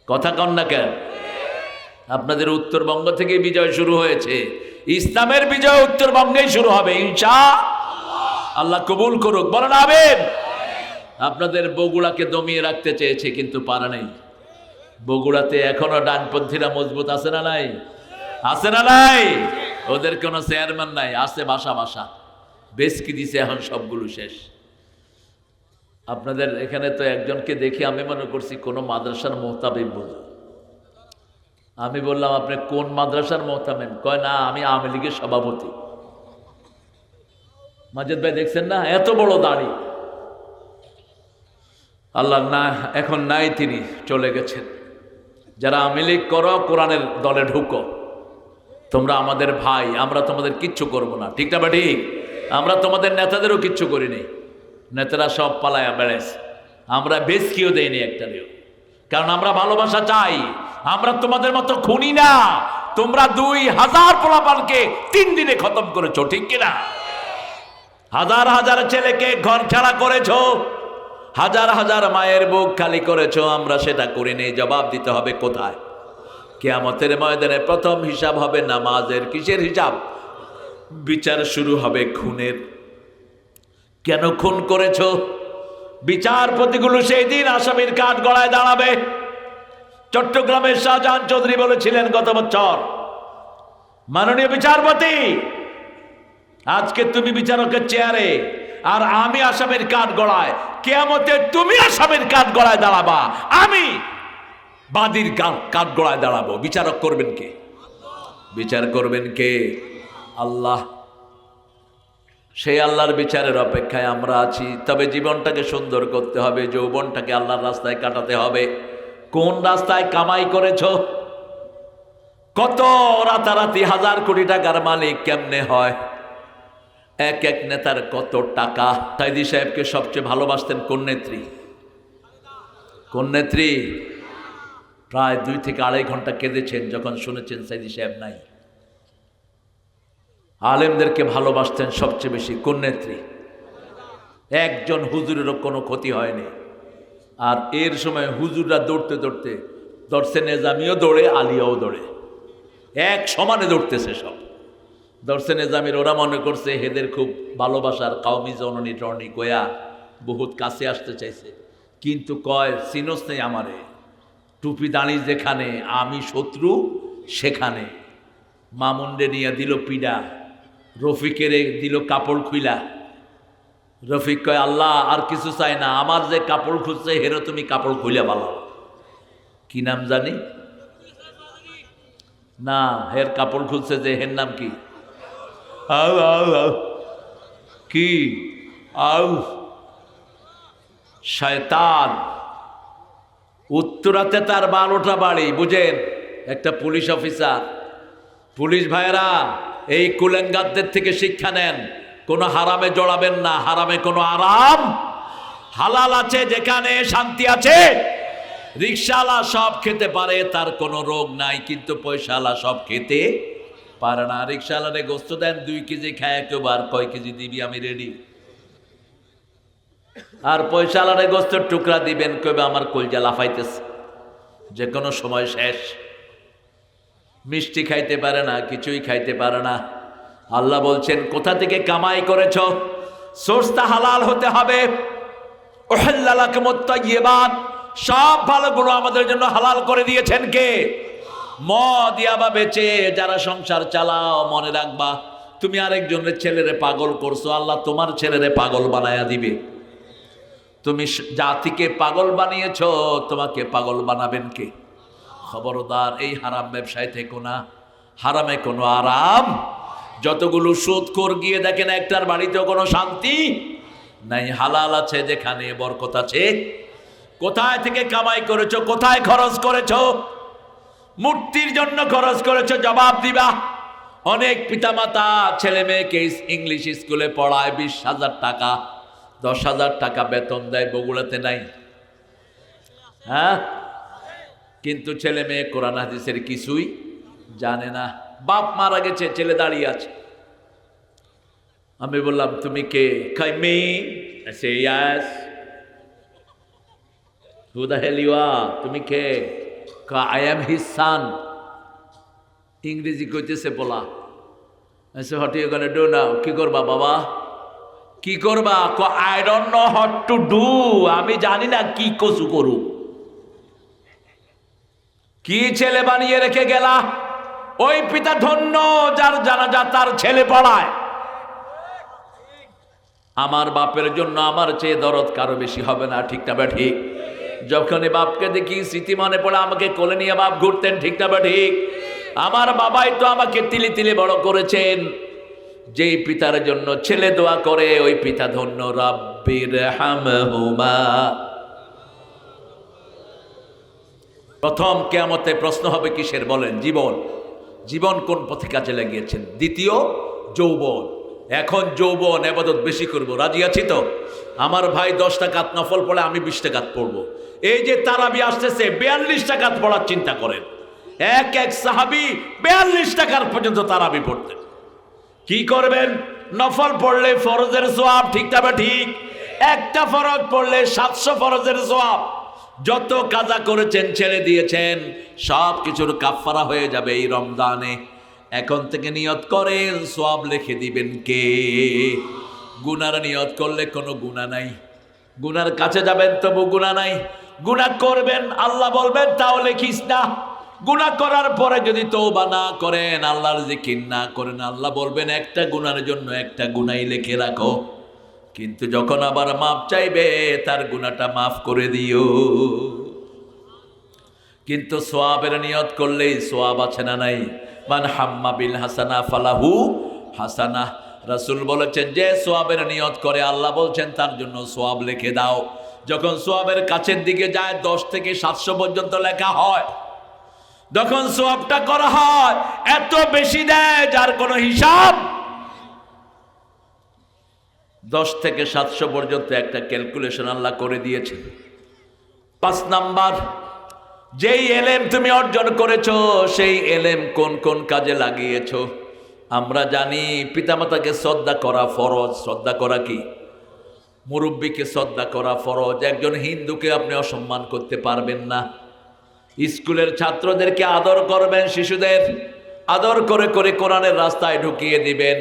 কথা কন না কেন? আপনাদের উত্তরবঙ্গ থেকে বিজয় শুরু হয়েছে, ইসলামের বিজয় উত্তরবঙ্গেই শুরু হবে ইনশাআল্লাহ। আল্লাহ কবুল করুক, বলেন আমিন। আপনাদের বগুড়াকে দমিয়ে রাখতে চেয়েছে কিন্তু পারে নাই। বগুড়াতে এখনো ডানপন্থীরা মজবুত আছে না নাই? আছে না নাই? ওদের কোনো চেয়ারম্যান নাই, আছে বাসা বাসা, বেশ কি দিছে, এখন সবগুলো শেষ। আপনাদের এখানে তো একজনকে দেখি আমি মনে করছি কোন মাদ্রাসার মোহতামিম বলে। আমি বললাম আপনি কোন মাদ্রাসার মোহতামিম? কয় না, আমি আওয়ামী লীগের সভাপতি। মাজেদ ভাই দেখছেন না, এত বড় দাড়ি। আল্লাহ না, এখন নাই, তিনি চলে গেছেন। যারা আওয়ামী লীগ করো, কোরআনের দলে ঢুকো, তোমরা আমাদের ভাই, আমরা তোমাদের কিচ্ছু করব না। ঠিক না? ঠিক। আমরা তোমাদের নেতাদেরও কিচ্ছু করিনি, নেতারা সব পালায়া বেড়েছে, আমরা বেশ কেউ দেয়নি একটারেও, কারণ আমরা ভালোবাসা চাই। আমরা তোমাদের মতো খুনি না। তোমরা 2000 পোলাপানকে 3 দিনে খতম করেছো, ঠিক কিনা? হাজার হাজার ছেলেকে ঘর ছাড়া করেছো, হাজার হাজার মায়ের বুক খালি করেছো, আমরা সেটা করিনি। জবাব দিতে হবে কোথায়? কিয়ামতের ময়দানে প্রথম হিসাব হবে নামাজের। কিসের হিসাব? বিচার শুরু হবে খুনের। কেন খুন করেছো? বিচারপতিগুলো সেই দিন আসামির কাঠ গড়ায় দাঁড়াবে। চট্টগ্রামের শাহজাহান চৌধুরী বলেছিলেন গত বছর, মাননীয় বিচারপতি, আজকে তুমি বিচারকের চেয়ারে আর আমি আসামির কাঠ গড়ায়, কিয়ামতে তুমি আসামির কাঠ গড়ায় দাঁড়াবা, আমি বাদীর কাঠ গড়ায় দাঁড়াবো। বিচারক করবেন কে? বিচার করবেন কে? আল্লাহ। সেই আল্লাহর বিচারের অপেক্ষায় আমরা আছি। তবে জীবনটাকে সুন্দর করতে হবে, যৌবনটাকে আল্লাহর রাস্তায় কাটাতে হবে। কোন রাস্তায় কামাই করেছো? কত রাতারাতি 1000 কোটি টাকার মালিক কেমনে হয়? এক এক নেতার কত টাকা। সাইদি সাহেবকে সবচেয়ে ভালোবাসতেন কোন নেত্রী? কোন নেত্রী? প্রায় 2 থেকে 2.5 ঘন্টা কেঁদেছেন যখন শুনেছেন সাইদি সাহেব নাই। আলেমদেরকে ভালোবাসতেন সবচেয়ে বেশি কোন নেত্রী? একজন হুজুরেরও কোনো ক্ষতি হয়নি। আর এর সময় হুজুররা দৌড়তে দৌড়তে দর্শে নেজামিও দৌড়ে, আলিয়াও দৌড়ে, এক সমানে দৌড়তেছে সব। দর্শে নেজামির ওরা মনে করছে হেদের খুব ভালোবাসার কাউমি জননী টর্নি কয়া বহুত কাছে আসতে চাইছে, কিন্তু কয় সিনোস নেই আমারে, টুপি দাঁড়ি যেখানে আমি শত্রু সেখানে। মামুন্ডে নিয়ে দিল পিডা, রফিকের দিল কাপড় খুইলা। রফিক কয় আল্লাহ আর কিছু চাই না, আমার যে কাপড় খুঁজছে হেরো তুমি কাপড় খুইলা ভালো। কি নাম জানি না, হের কাপড় খুঁজছে যে, হের নাম কি? কি? শয়তান। উত্তরাতে তার 12টা বাড়ি, বুঝেন? একটা পুলিশ অফিসার। পুলিশ ভাইয়েরা, এই কুলেঙ্গারদের থেকে শিক্ষা নেন, কোনো হারামে জড়াবেন না। হারামে কোনো আরাম, হালাল আছে যেখানে শান্তি আছে। রিকশাওয়ালা সব খেতে পারে, তার কোনো রোগ নাই, কিন্তু পয়সাওয়ালা সব খেতে পারে না। রিকশাওয়ালারে গোস্ত দেন 2 কেজি, খায় একবার কয় কেজি দিবি আমি রেডি। আর পয়সাওয়ালারে গোস্তের টুকরা দিবেন, কইবে আমার কলজা লাফাইতেছে, যে কোনো সময় শেষ। মিষ্টি খাইতে পারে না, কিছুই খাইতে পারে না। আল্লাহ বলছেন কোথা থেকে কামাই করেছ, সোর্সটা হালাল হতে হবে। উহিল্লা লাকুমুত তাইয়্যিবাত, সব ভালোগুলো আমাদের জন্য হালাল করে দিয়েছেন কে? মদ ইয়াবা বেচে যারা সংসার চালাও, মনে রাখবা তুমি আরেকজনের ছেলেরে পাগল করছো, আল্লাহ তোমার ছেলেরে পাগল বানায়া দিবে। তুমি জাতিকে পাগল বানিয়েছো, তোমাকে পাগল বানাবেন কে? খবরদার এই হারাম ব্যবসায় থেকো না। হারামে কোনো আরাম। যতগুলো সুদখোর গিয়ে দেখেন একটার বাড়িতেও কোনো শান্তি নাই। হালাল আছে যেখানে বরকত আছে। কোথায় থেকে কামাই করেছো, কোথায় খরচ করেছো? মূর্তির জন্য খরচ করেছো, জবাব দিবা। অনেক পিতামাতা ছেলে মেয়েকে ইংলিশ স্কুলে পড়ায়, 20,000 টাকা 10,000 টাকা বেতন দেয়, বগুড়াতে নাই? হ্যাঁ, কিন্তু ছেলে মেয়ে কোরআন হাদিসের কিছুই জানে না। বাপ মারা গেছে, ছেলে দাঁড়িয়ে আছে। আমি বললাম তুমি কে? Me. I say yes. Who the hell you are? তুমি কে? I am his son. ইংরেজি কইতেছে বলা। I say what are you gonna do now? কি করবা বাবা, কি করবা? I don't know what to do. আমি জানি না কি কসু করু। কি ছেলে বানিয়ে রেখে গেলা? ওই পিতা ধন্য যার জানাজা তার ছেলে পড়ায়। আমার বাপের জন্য আমার চেয়ে দরদ কারো বেশি হবে না, ঠিক না বা ঠিক? যখনই বাপকে দেখি স্মৃতি মনে পড়ে, আমাকে কোলে নিয়ে বাপ ঘুরতেন, ঠিক না বা ঠিক? আমার বাবাই তো আমাকে তিলে তিলে বড় করেছেন। যেই পিতার জন্য ছেলে দোয়া করে, ওই পিতা ধন্য। রাব্বির হামহুমা। প্রথম কিয়ামতে প্রশ্ন হবে কিসের বলেন? জীবন। জীবন কোন পথে কাজে লাগিয়েছেন? দ্বিতীয় যৌবন। এখন যৌবন, ইবাদত বেশি করব, রাজি আছি তো? আমার ভাই 10 টাকাত নফল পড়ে, আমি 20 টাকাত পড়বো। এই যে তারাবি আসতেছে, 42 টাকাত পড়ার চিন্তা করেন। এক সাহাবী 42 টাকার পর্যন্ত তারাবি পড়তেন। কি করবেন? নফল পড়লে ফরজের সওয়াব, ঠিক না ঠিক? একটা ফরজ পড়লে 700 ফরজের সওয়াব। যত কাজা করেছেন, ছেড়ে দিয়েছেন, সব কিছুর কাফারা হয়ে যাবে এই রমজানে। এখন থেকে নিয়ত করেন, সওয়াব লিখে দিবেন কে? গুনার নিয়ত করলে কোনো গুনাহ নাই। গুনার কাছে যাবেন তবু গুনাহ নাই। গুনাহ করবেন, আল্লাহ বলবেন তাও লিখিস না। গুনাহ করার পরে যদি তওবা না করেন, আল্লাহর জিকির না করেন, আল্লাহ বলবেন একটা গুনার জন্য একটা গুনাই লিখে রাখো। কিন্তু যখন আবার মাপ চাইবে, তার গুনাহটা মাফ করে দিও। কিন্তু সওয়াবের নিয়ত করলেই সওয়াব আছে না নাই? মান হাম্মা বিল হাসানা ফালাহু হাসানা। রাসূল বলেছেন যে সওয়াবের নিয়ত করে, আল্লাহ বলছেন তার জন্য সওয়াব লিখে দাও। যখন সওয়াবের কাছের দিকে যায়, 10 থেকে 700 পর্যন্ত লেখা হয়। যখন সওয়াবটা করা হয়, এত বেশি দেয় যার কোনো হিসাব। 10 থেকে 700 পর্যন্ত একটা ক্যালকুলেশন আল্লাহ করে দিয়েছেন। 5 নাম্বার, যেই এলেম তুমি অর্জন করেছো, সেই এলেম কোন কোন কাজে লাগিয়েছো? আমরা জানি পিতামাতাকে শ্রদ্ধা করা ফরজ। শ্রদ্ধা করা কি? মুরব্বীকে শ্রদ্ধা করা ফরজ। একজন হিন্দুকে আপনি অসম্মান করতে পারবেন না। স্কুলের ছাত্রদেরকে আদর করবেন, শিশুদের আদর করে করে কোরআনের রাস্তায় ঢুকিয়ে দিবেন।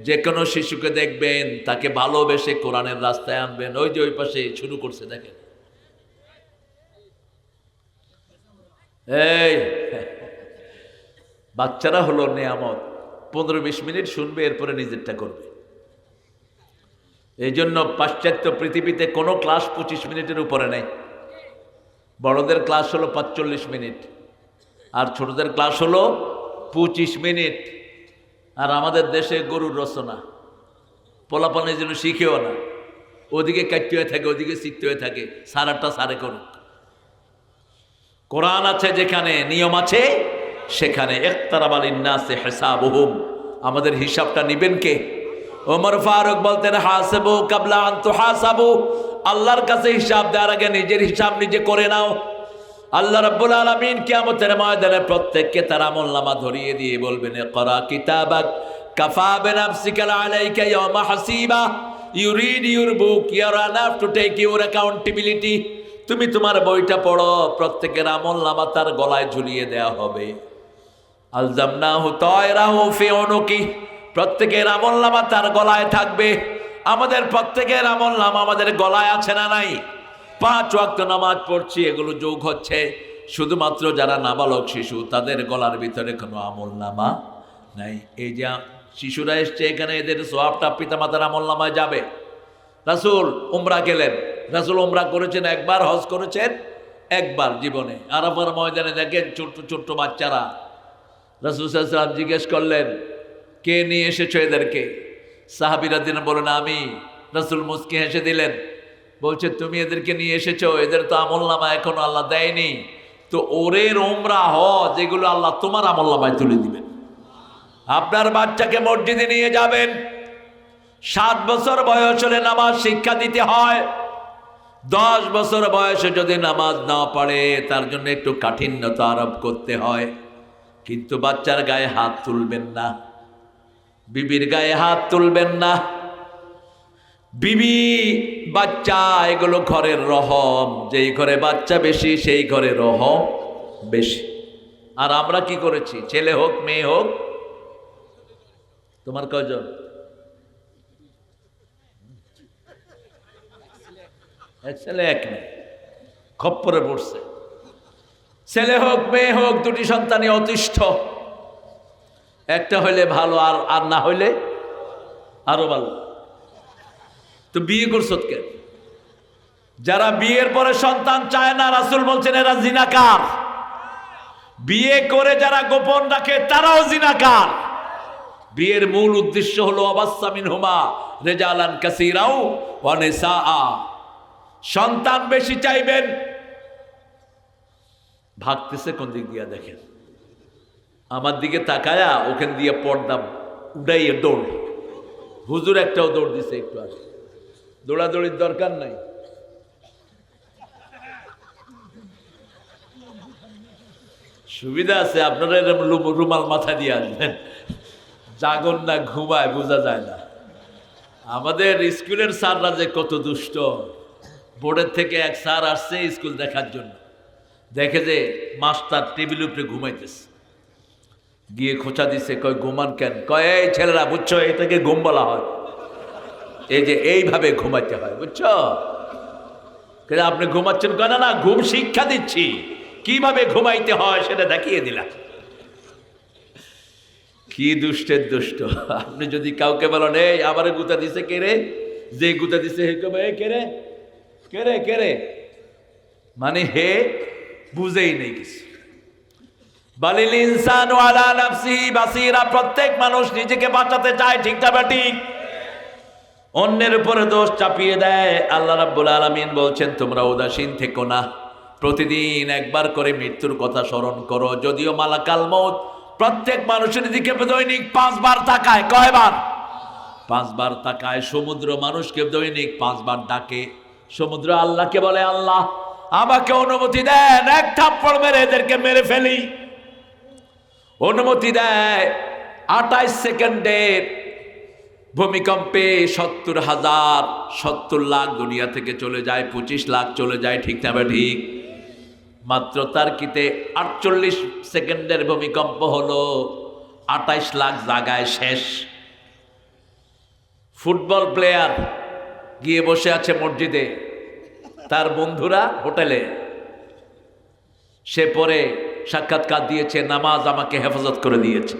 যে কোনো শিশুকে দেখবেন, তাকে ভালোবেসে কোরআনের রাস্তায় আনবেন। ওই যে ওই পাশে শুরু করছে, দেখেন। এই বাচ্চারা হলো নেয়ামত। 15-20 মিনিট শুনবে, এরপরে নিজেরটা করবে। এই জন্য পাশ্চাত্য পৃথিবীতে কোনো ক্লাস 25 মিনিটের উপরে নেই। বড়দের ক্লাস হলো 45 মিনিট, আর ছোটদের ক্লাস হলো 25 মিনিট। আর আমাদের দেশে গরুর রচনা, পোলাপানের জন্য শিখেও না। ওদিকে কাটতে হয়ে থাকে, ওদিকে শিখতে হয়ে থাকে, সারাটা সারে করুক। কোরআন আছে যেখানে, নিয়ম আছে সেখানে। ইকতারাবা লিন্নাসি হিসাবুহুম, আমাদের হিসাবটা নিবেন কে? ওমর ফারুক বলতেন হাসিবু কাবলা আন তুহাসাবু, আল্লাহর কাছে হিসাব দেওয়ার আগে নিজের হিসাব নিজে করে নাও। আল্লাহ রাব্বুল আলামিন কিয়ামতের ময়দানে প্রত্যেককে তার আমলনামা ধরিয়ে দিয়ে বলবেন ইকরা কিতাবাক কাফা বিনাফসিকা আলাইকা ইয়াওমা হাসিবা, you read your book, you are enough to take your accountability. তুমি তোমার বইটা পড়ো, প্রত্যেকের আমলনামা তার গলায় ঝুলিয়ে দেওয়া হবে। আলজামনাহু তায়রাহু ফি উনুকি, প্রত্যেকের আমলনামা তার গলায় থাকবে। আমাদের প্রত্যেকের আমলনামা আমাদের গলায় আছে না নাই? 5 ওয়াক্ত নামাজ পড়ছি, এগুলো যোগ হচ্ছে। শুধুমাত্র যারা নাবালক শিশু তাদের গলার ভিতরে কোনো আমলনামা নাই। এই যে শিশুরা এসছে এখানে, এদের সওয়াবটা পিতামাতার আমলনামায় যাবে। রাসূল উমরা গেলেন, রাসূল উমরা করেছেন একবার, হজ করেছেন একবার জীবনে। আরাফার ময়দানে দেখেন ছোট্ট ছোট্ট বাচ্চারা। রাসূল সাল্লাল্লাহু আলাইহি ওয়াসাল্লাম জিজ্ঞেস করলেন কে নিয়ে এসেছো এদেরকে? সাহাবীরা দিন বলেন আমি। রাসূল মুস্কি হেসে দিলেন, বলছে তুমি এদেরকে নিয়ে এসেছো, এদের তো আমলনামা এখনো আল্লাহ দেয়নি। তো ওরের উমরা হজ এগুলো আল্লাহ তোমার আমলনামায় তুলে দিবেন। আপনার বাচ্চাকে মসজিদে নিয়ে যাবেন, 7 বছর বয়স হলে নামাজ শিক্ষা দিতে হয়। 10 বছর বয়সে যদি নামাজ না পড়ে তার জন্য একটু কাঠিন্যতা আরোপ করতে হয়। কিন্তু বাচ্চার গায়ে হাত তুলবেন না, বিবির গায়ে হাত তুলবেন না। বিবি বাচ্চা এগুলো ঘরের রহম, যেই ঘরে বাচ্চা বেশি সেই ঘরে রহম বেশি। আর আমরা কি করেছি? ছেলে হোক মেয়ে হোক, তোমার কয়জন? এক ছেলে এক মেয়ে, খপ্পরে পড়ছে। ছেলে হোক মেয়ে হোক, 2টি সন্তানই অতিষ্ঠ। একটা হইলে ভালো, আর না হইলে আরো ভালো। তো বিয়ে করছত কেন? যারা বিয়ের পরে সন্তান চায় না, রাসূল বলছেন এরা জিনাকার। বিয়ে করে যারা গোপন রাখে তারাও জিনাকার। বিয়ের মূল উদ্দেশ্য হলো আবাসসা মিনহুমা রিজালান কাসীরাও ওয়া নিসাআ। সন্তান বেশি চাইবেন, ভাগতেছে কোন দিক দিয়া দেখেন। আমার দিকে তাকায়া ওখান দিয়ে পর্দা উড়াইয়ে দৌড়। হুজুর একটাও দৌড় দিছে একটু আগে, দৌড়াদৌড়ির দরকার নাই। সুবিধা আছে, আপনারা এরকম রুমাল মাথা দিয়ে আসবেন, জাগন না ঘুমায় বোঝা যায় না। আমাদের স্কুলের স্যাররা যে কত দুষ্ট। বোর্ডের থেকে এক স্যার আসছে স্কুল দেখার জন্য, দেখে যে মাস্টার টেবিল উপরে ঘুমাইতেছে, গিয়ে খোঁচা দিছে, কয় ঘুমান কেন? কয় এই ছেলেরা বুঝছো এটাকে ঘুম বলা হয়, এই যে এইভাবে ঘুমাইতে হয়, বুঝছো? আপনি ঘুমাচ্ছেন? কেন না, ঘুম শিক্ষা দিচ্ছি, কিভাবে ঘুমাইতে হয় সেটা দেখিয়ে দিলাম। কি দুষ্টের দুষ্ট। আপনি যদি কাউকে বলেন এই আমারে গুতা দিছে কে রে, যে গুতা দিছে হে কবে কে রে, কে রে কে রে, মানে হে বুঝেই নেই কিছু। বালিল ইনসানু আলা নাফসিহি বাসীরা, প্রত্যেক মানুষ নিজেকে বাঁচাতে চায়, ঠিক না ঠিক? অন্যের উপরে দোষ চাপিয়ে দেয়। আল্লাহ রাব্বুল আলামিন বলছেন তোমরা উদাসীন থেকো না, প্রতিদিন একবার করে মৃত্যুর কথা স্মরণ করো। যদিও মালাকাল মউত প্রত্যেক মানুষের দিকে দৈনিক 5 বার তাকায়। কয়বার? 5 বার তাকায়। সমুদ্র মানুষকে দৈনিক 5 বার ডাকে। সমুদ্র আল্লাহকে বলে আল্লাহ আমাকে অনুমতি দেন, এক থাপ্পড় মেরে এদেরকে মেরে ফেলি। অনুমতি দেয়। 28 সেকেন্ডের ভূমিকম্পে 70 লাখ দুনিয়া থেকে চলে যায়, 25 লাখ চলে যায়, ঠিক না ঠিক? মাত্র তার্কিতে 48 সেকেন্ডের ভূমিকম্প হলো 28 লাখ জায়গায় শেষ। ফুটবল প্লেয়ার গিয়ে বসে আছে মসজিদে, তার বন্ধুরা হোটেলে। সে পরে সাক্ষাৎকার দিয়েছে, নামাজ আমাকে হেফাজত করে দিয়েছে।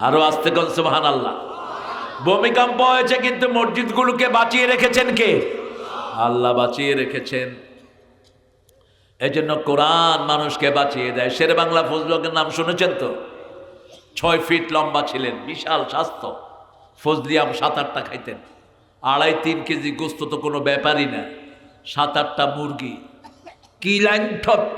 আরো আস্তে কোন সুবহানাল্লাহ। ভূমিকম্প হয়েছে কিন্তু মসজিদগুলোকে বাঁচিয়ে রেখেছেন কে? আল্লাহ বাঁচিয়ে রেখেছেন। এজন্য কোরআন মানুষকে বাঁচিয়ে দেয়। শের বাংলা ফজলুলের নাম শুনেছেন তো? 6 ফিট লম্বা ছিলেন, বিশাল স্বাস্থ্য। ফজলিয়াম 7-8টা খাইতেন। 2.5-3 কেজি গোস্ত তো কোনো ব্যাপারই না। 7-8টা মুরগি, কি লাইন ঠট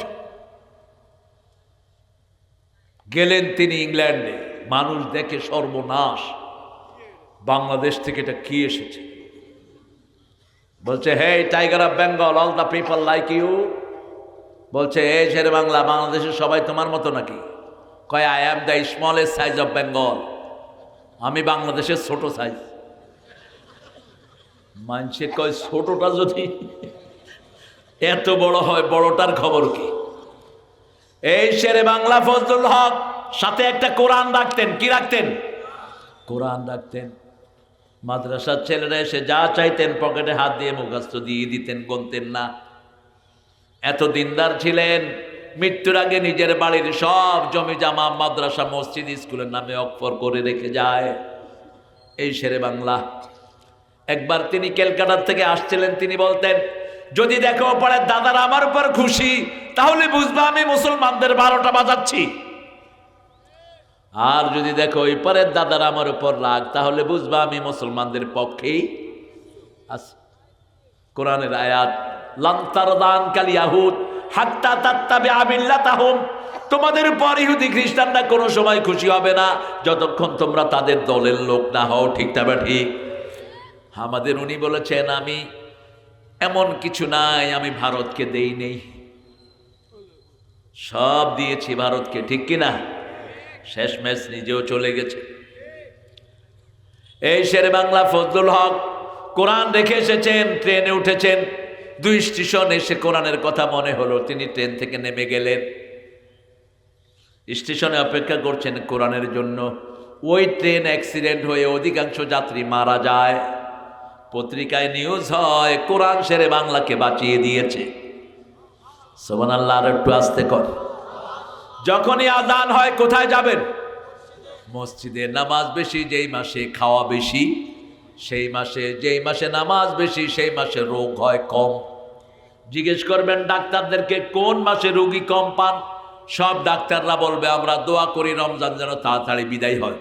গেলেন তিনি ইংল্যান্ডে, মানুষ দেখে সর্বনাশ, বাংলাদেশ থেকে এটা কি এসেছে। বলছে, hey tiger of Bengal, all the people like you. বলছে, এই শেরে বাংলা, বাংলাদেশের সবাই তোমার মতো নাকি? কয়, I am the smallest size of Bengal, আমি বাংলাদেশের ছোট সাইজ। মানুষে কয়, ছোটটা যদি এত বড় হয়, বড়টার খবর কি? এই শেরে বাংলা ফজলুল হক সাথে একটা কোরআন রাখতেন। কি রাখতেন? কোরআন রাখতেন। মাদ্রাসার ছেলেরা এসে যা চাইতেন পকেটে হাত দিয়ে মুখস্থ দিয়ে দিতেন, গুনতেন না। এত দিনদার ছিলেন, মৃত্যুর আগে নিজের বাড়ির সব জমি জামা মাদ্রাসা মসজিদ স্কুলের নামে অক্ষর করে রেখে যায় এই শেরে বাংলা। একবার তিনি ক্যালকাটার থেকে আসছিলেন, তিনি বলতেন, যদি দেখো পরে দাদারা আমার উপর খুশি, তাহলে বুঝবা আমি মুসলমানদের 12টা বাজাচ্ছি। আর যদি দেখো ওই পরের দাদারা আমার উপর রাগ, তাহলে বুঝবা আমি মুসলমানদের পক্ষেই আছি। কোরআনের আয়াত, লান তারদান কাল ইয়াহুদ হাত্তা তাত্তাবিআ মিল্লাতাহুম, তোমাদের উপর ইহুদি খ্রিস্টানরা কোনো সময় খুশি হবে না যতক্ষণ তোমরা তাদের দলের লোক না হও। ঠিক না ঠিক? আমাদের উনি বলেছেন, আমি এমন কিছু নাই আমি ভারতকে দেই নেই, সব দিয়েছি ভারতকে। ঠিক কিনা? শেষমেশ নিজেও চলে গেছে। এই শেরে বাংলা ফজলুল হক কোরআন রেখে এসেছেন, ট্রেনে উঠেছেন, 2 স্টেশন এসে কোরআনের কথা মনে হলো, তিনি ট্রেন থেকে নেমে গেলেন, স্টেশনে অপেক্ষা করছেন কোরআনের জন্য। ওই ট্রেন অ্যাক্সিডেন্ট হয়ে অধিকাংশ যাত্রী মারা যায়। পত্রিকায় নিউজ হয়, কোরআন শেরে বাংলাকে বাঁচিয়ে দিয়েছে। সুবহানাল্লাহ। আর একটু আস্তে কর। যখনই আজান হয় কোথায় যাবেন? মসজিদে। নামাজ বেশি যেই মাসে, খাওয়া বেশি সেই মাসে। যেই মাসে নামাজ বেশি সেই মাসে রোগ হয় কম। জিজ্ঞেস করবেন ডাক্তারদেরকে, কোন মাসে রোগী কম পান? সব ডাক্তাররা বলবে, আমরা দোয়া করি রমজান যেন তাড়াতাড়ি বিদায় হয়,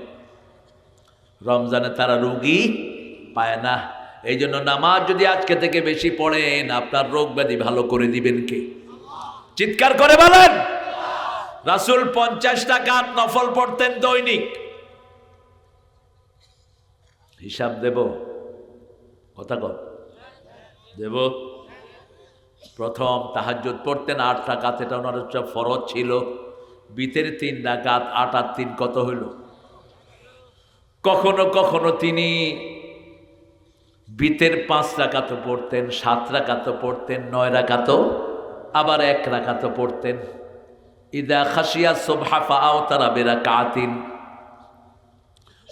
রমজানে তারা রোগী পায় না। এই জন্য নামাজ যদি আজকে থেকে বেশি পড়েন, আপনার রোগ ব্যাধি ভালো করে দিবেন কে? চিৎকার করে বলেন। রাসূল 50 রাকাত নফল পড়তেন দৈনিক। হিসাব দেব? কথা কর। দেব? প্রথম তাহাজ্জুদ পড়তেন 8 রাকাত, এটা ওনার হচ্ছে ফরজ ছিল। বিতের 3 রাকাত, 8 আর 3 কত হইল? কখনো কখনো তিনি বিতের 5 রাকাত পড়তেন, 7 রাকাত পড়তেন, 9 রাকাত, আবার 1 রাকাত পড়তেন। ইদা খাশিয়া সুবহা ফাআওতারা বিরাকাতিন,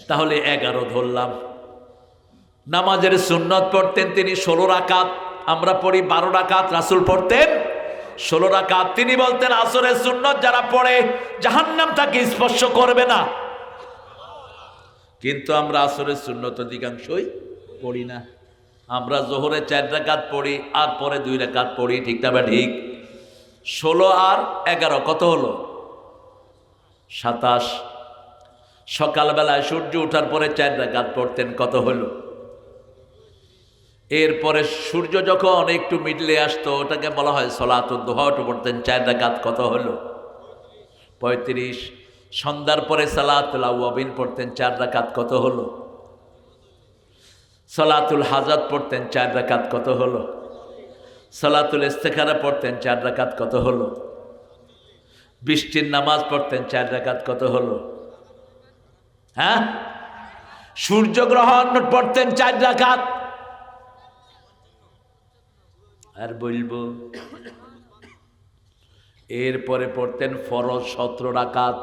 তাহলে 11 ধরলাম। নামাজের সুন্নত পড়তেন তিনি 16 রাকাত, আমরা পড়ি 12 রাকাত, রাসূল পড়তেন 16 রাকাত। তিনি বলতেন, আসরের সুন্নত যারা পড়ে জাহান্নাম তাকে স্পর্শ করবে না। কিন্তু আমরা আসরের সুন্নত অধিকাংশই পড়ি না। আমরা জোহরে 4 রাকাত পড়ি আর পরে 2 রাকাত পড়ি। ঠিক না ঠিক? 16 আর 11 কত হলো? 27। সকালবেলায় সূর্য ওঠার পরে 4 রাকাত পড়তেন, কত হলো? এরপরে সূর্য যখন একটু মিডলে আসতো, ওটাকে বলা হয় সলাতুদ দুহা, ওটা পড়তেন 4 রাকাত, কত হলো? 35। সন্ধ্যার পরে সালাতুল আওয়াবিন পড়তেন 4 রাকাত, কত হলো? সালাতুল হাজাত পড়তেন 4 রাকাত, কত হলো? সালাতুল ইস্তেখারা পড়তেন 4 রাকাত, কত হলো? বৃষ্টির নামাজ পড়তেন 4 রাকাত, কত হলো? হ্যাঁ, সূর্যগ্রহণ পড়তেন 4 রাকাত। আর বলবো? এরপরে পড়তেন ফরজ 17 রাকাত,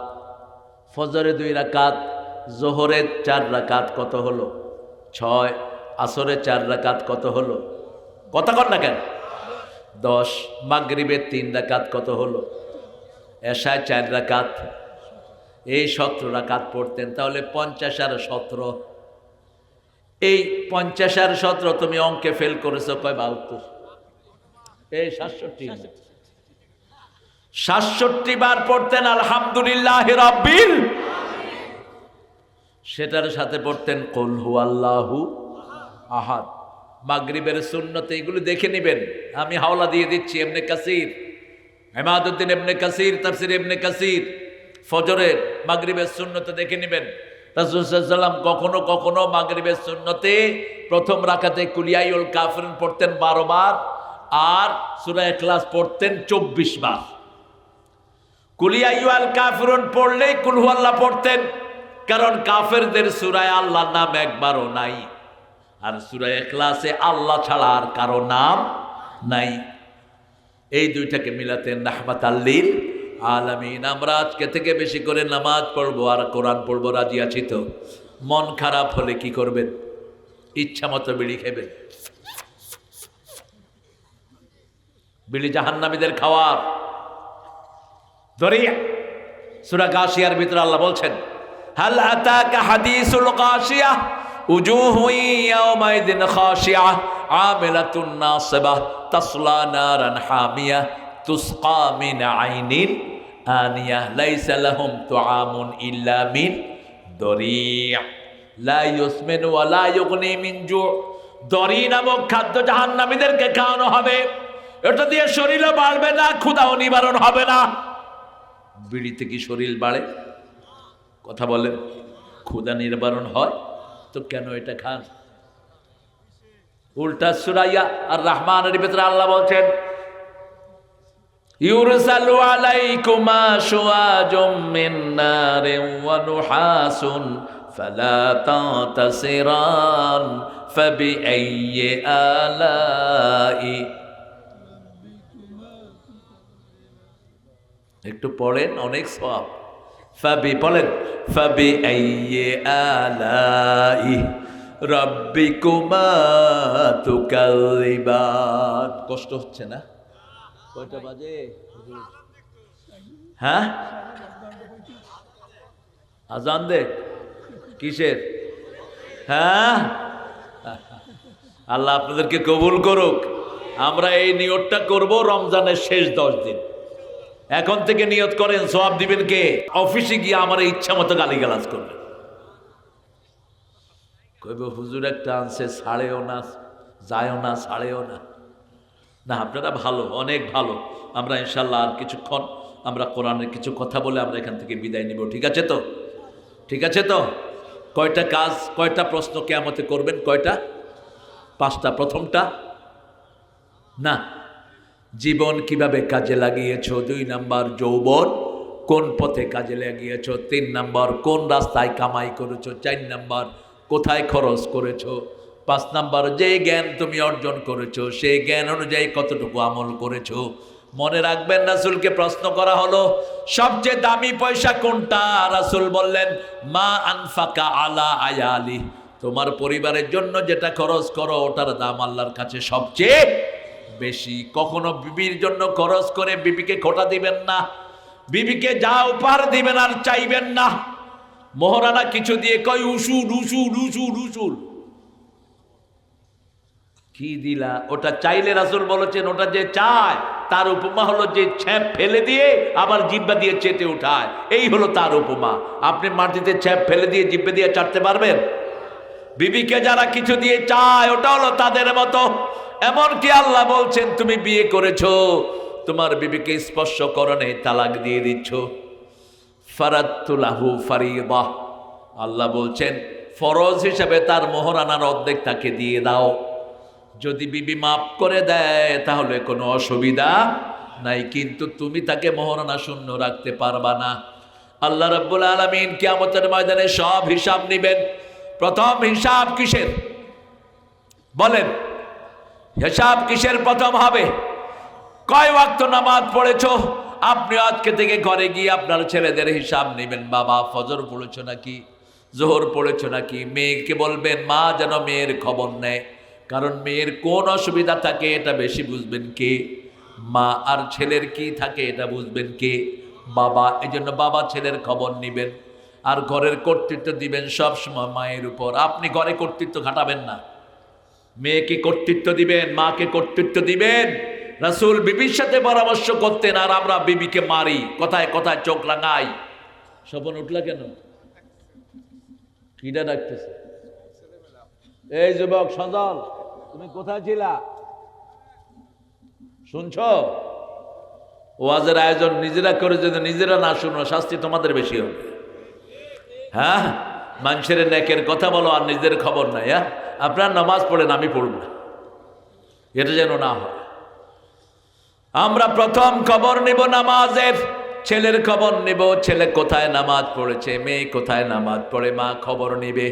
ফজরে 2 রাকাত, জোহরে 4 রাকাত, কত হলো? 6। আসরে 4 রাকাত, কত হলো? কথা কর না কেন? 10। মাগরিবের 3 রাকাত, কত হলো? এশায় 4 রাকাত। এই 17 রাকাত পড়তেন। তাহলে 50 আর 17, এই 50 আর 17 তুমি অঙ্কে ফেল করেছো কয়? 72। এই 67 বার পড়তেন আলহামদুলিল্লাহ রাব্বিল। সেটার সাথে পড়তেন কুল হুয়াল্লাহু আহাদ। মাগরিবের সুন্নতে এগুলো দেখে নেবেন, আমি হাওলা দিয়ে দিচ্ছি। ইবনে কাসির, ইমাদউদ্দিন ইবনে কাসির, তাফসীর ইবনে কাসির, ফজরের মাগরিবের সুন্নতে দেখে নেবেন রাসূল সাল্লাল্লাহু আলাইহি ওয়াসাল্লাম কখনো কখনো মাগরিবের সুন্নতে প্রথম রাকাতে কুলিয়াউল কাফিরুন পড়তেন 12 বার আর সূরা ইখলাস পড়তেন 24 বার। কুলিয়াউল কাফিরুন পড়লে কুল হুয়াল্লাহ পড়তেন, কারণ কাফেরদের সূরায় আল্লাহর নাম একবারও নাই, আর সূরা ইখলাসে আল্লাহ ছাড়া আর কারো নাম নাই। এই দুইটাকে মিলাতেন রাহমাতাল লিল আলামিন। আমরা আজকে থেকে বেশি করে নামাজ পড়বো আর কোরআন পড়বো, রাজি আছি তো? মন খারাপ হলে কি করবেন? ইচ্ছা মতো বিড়ি খেবেন। বিড়ি জাহান্নামীদের খাওয়ার দরিয়া। সূরা গাশিয়ার ভিতরে আল্লাহ বলছেন, হাল আতাকা হাদিসুল গাশিয়া উজুহু ইয়াওমাইদিন খাশিয়া আমিলাতুন নাসিবা তাসলা নারান হামিয়া তুসকা মিন আইনিন আনিয়া লাইসা লাহুম তুআমুন ইল্লা মিন দরিয়া লা ইউসমিনু ওয়া লা ইউগনি মিন জু। দরি নামক খাদ্য জাহান্নামীদেরকে খাওয়ানো হবে, এটা দিয়ে শরীরও বাড়বে না, ক্ষুধাও নিবারণ হবে না। বিড়িতে কি শরীর বাড়ে? কথা বলেন, ক্ষুধা নিবারণ হয় তো কেন এটা খান? উল্টা সূরা আর রহমানের ভিতরে আল্লাহ বলছেন, ইউরসালু আলাইকুমা শুআজুম মিন নারিন ওয়া নুহাসুন ফালা তাতাসিরান ফাবিআইয়ি আলাই। একটু পড়েন, অনেক সওয়াব। বলেন ফাবিআইয়ি আলাই রাব্বিকুমা তুকাযিবান। কষ্ট হচ্ছে না? কয়টা বাজে? হ্যাঁ, আজান দে। কিসের? হ্যাঁ, আল্লাহ আপনাদেরকে কবুল করুক। আমরা এই নিয়তটা করব রমজানের শেষ 10 দিন। এখন থেকে নিয়ত করেন, সওয়াব দিবেন কে? অফিসে গিয়ে আমার ইচ্ছা মতো গালিগালাজ করবেন। কইব হুজুর একটা আনছে, ছাড়েও না, যায়ও না, ছাড়েও না। না, আপনারা ভালো, অনেক ভালো। আমরা ইনশাল্লাহ আর কিছুক্ষণ আমরা কোরআনের কিছু কথা বলে আমরা এখান থেকে বিদায় নিব। ঠিক আছে তো? ঠিক আছে তো? কয়টা কাজ, কয়টা প্রশ্ন কিয়ামতে করবেন? কয়টা? 5টা। প্রথমটা না, জীবন কিভাবে কাজে লাগিয়েছো। 2 নাম্বার, যৌবন কোন পথে কাজে লাগিয়েছো। 3 নাম্বার, কোন রাস্তায় কামাই করেছো। 4 নাম্বার, কোথায় খরচ করেছো। 5 নাম্বার, যে জ্ঞান তুমি অর্জন করেছো সেই জ্ঞান অনুযায়ী কতটুকু আমল করেছো। মনে রাখবেন, রাসূলকে প্রশ্ন করা হলো সবচেয়ে দামি পয়সা কোনটা? রাসূল বললেন মা আনফাকা আলা আয়ালি, তোমার পরিবারের জন্য যেটা খরচ করো ওটার দাম আল্লাহর কাছে সবচেয়ে বেশি। কখনো বিবির জন্য খরচ করে বিবিকে খোটা দিবেন না, বিবিকে যা উপহার দিবেন আর চাইবেন না। মোহরানা কিছু দিয়ে কয় উসুল উসুল উসুল উসুল, কি দিলা? ওটা চাইলে রাসূল বলেছেন ওটা যে চায় তার উপমা হলো যে ছ্যাপ ফেলে দিয়ে আবার জিহ্বা দিয়ে চেটে উঠায়, এই হলো তার উপমা। আপনি মাটিতে ছ্যাপ ফেলে দিয়ে জিহ্বা দিয়ে চাটতে পারবেন? বিবিকে যারা কিছু দিয়ে চায় ওটা হলো তাদের মতো। এমনকি আল্লাহ বলছেন তুমি বিয়ে করেছো, তোমার বিবিকে স্পর্শ করনে তালাক দিয়ে দিচ্ছ। ফারাদতু লাহু ফারিদা, আল্লাহ বলছেন ফরজ হিসাবে তার মোহরানার অর্ধেক তাকে দিয়ে দাও। যদি বিবি মাফ করে দেয় তাহলে কোনো অসুবিধা নাই, কিন্তু তুমি তাকে মোহরানা শূন্য রাখতে পারবা না। আল্লাহ রাব্বুল আলামিন কিয়ামতের ময়দানে সব হিসাব নেবেন। প্রথম হিসাব কিসের বলেন? হিসাব কিসের প্রথম হবে? কয় ওয়াক্ত নামাজ পড়েছো? আপনি আজকে থেকে ঘরে গিয়ে আপনার ছেলেদের হিসাব নেবেন। বাবা ফজর পড়েছো নাকি, জোহর পড়েছো নাকি? মেয়েকে বলবেন মা যেন মেয়ের খবর নেয়, কারণ মেয়ের কোন অসুবিধা থাকে এটা বেশি বুঝবেন কে? মা। আর ছেলের কি থাকে এটা বুঝবেন কে? বাবা। এই জন্য বাবা ছেলের খবর নেবেন। আর ঘরের কর্তৃত্ব দিবেন সব সময় মায়ের উপর। আপনি ঘরে কর্তৃত্ব খাটাবেন না, মেয়েকে কর্তৃত্ব দিবেন, মাকে কর্তৃত্ব দিবেন। রাসূল বিবির সাথে পরামর্শ করতেন, আর আমরা বিবিকে মারি, কথায় কথায় চোখ রাঙাই। স্বপন উঠলা কেন? কিটা ডাকতেছে? এই যুবক সজল, তুমি কোথায় ছিলা? শুনছ? ওয়াজের আয়োজন নিজেরা করে যদি নিজেরা না শুনো, শাস্তি তোমাদের বেশি হবে। হ্যাঁ, মানুষের নেকের কথা বলো আর নিজের খবর নাই। হ্যাঁ, আপনার নামাজ পড়েন, আমি পড়ব না, এটা যেন না হয়। আমরা প্রথম খবর নিব নামাজের, ছেলের খবর নিব, ছেলে কোথায় নামাজ পড়েছে, মেয়ে কোথায় নামাজ পড়ে মা খবর নিবে,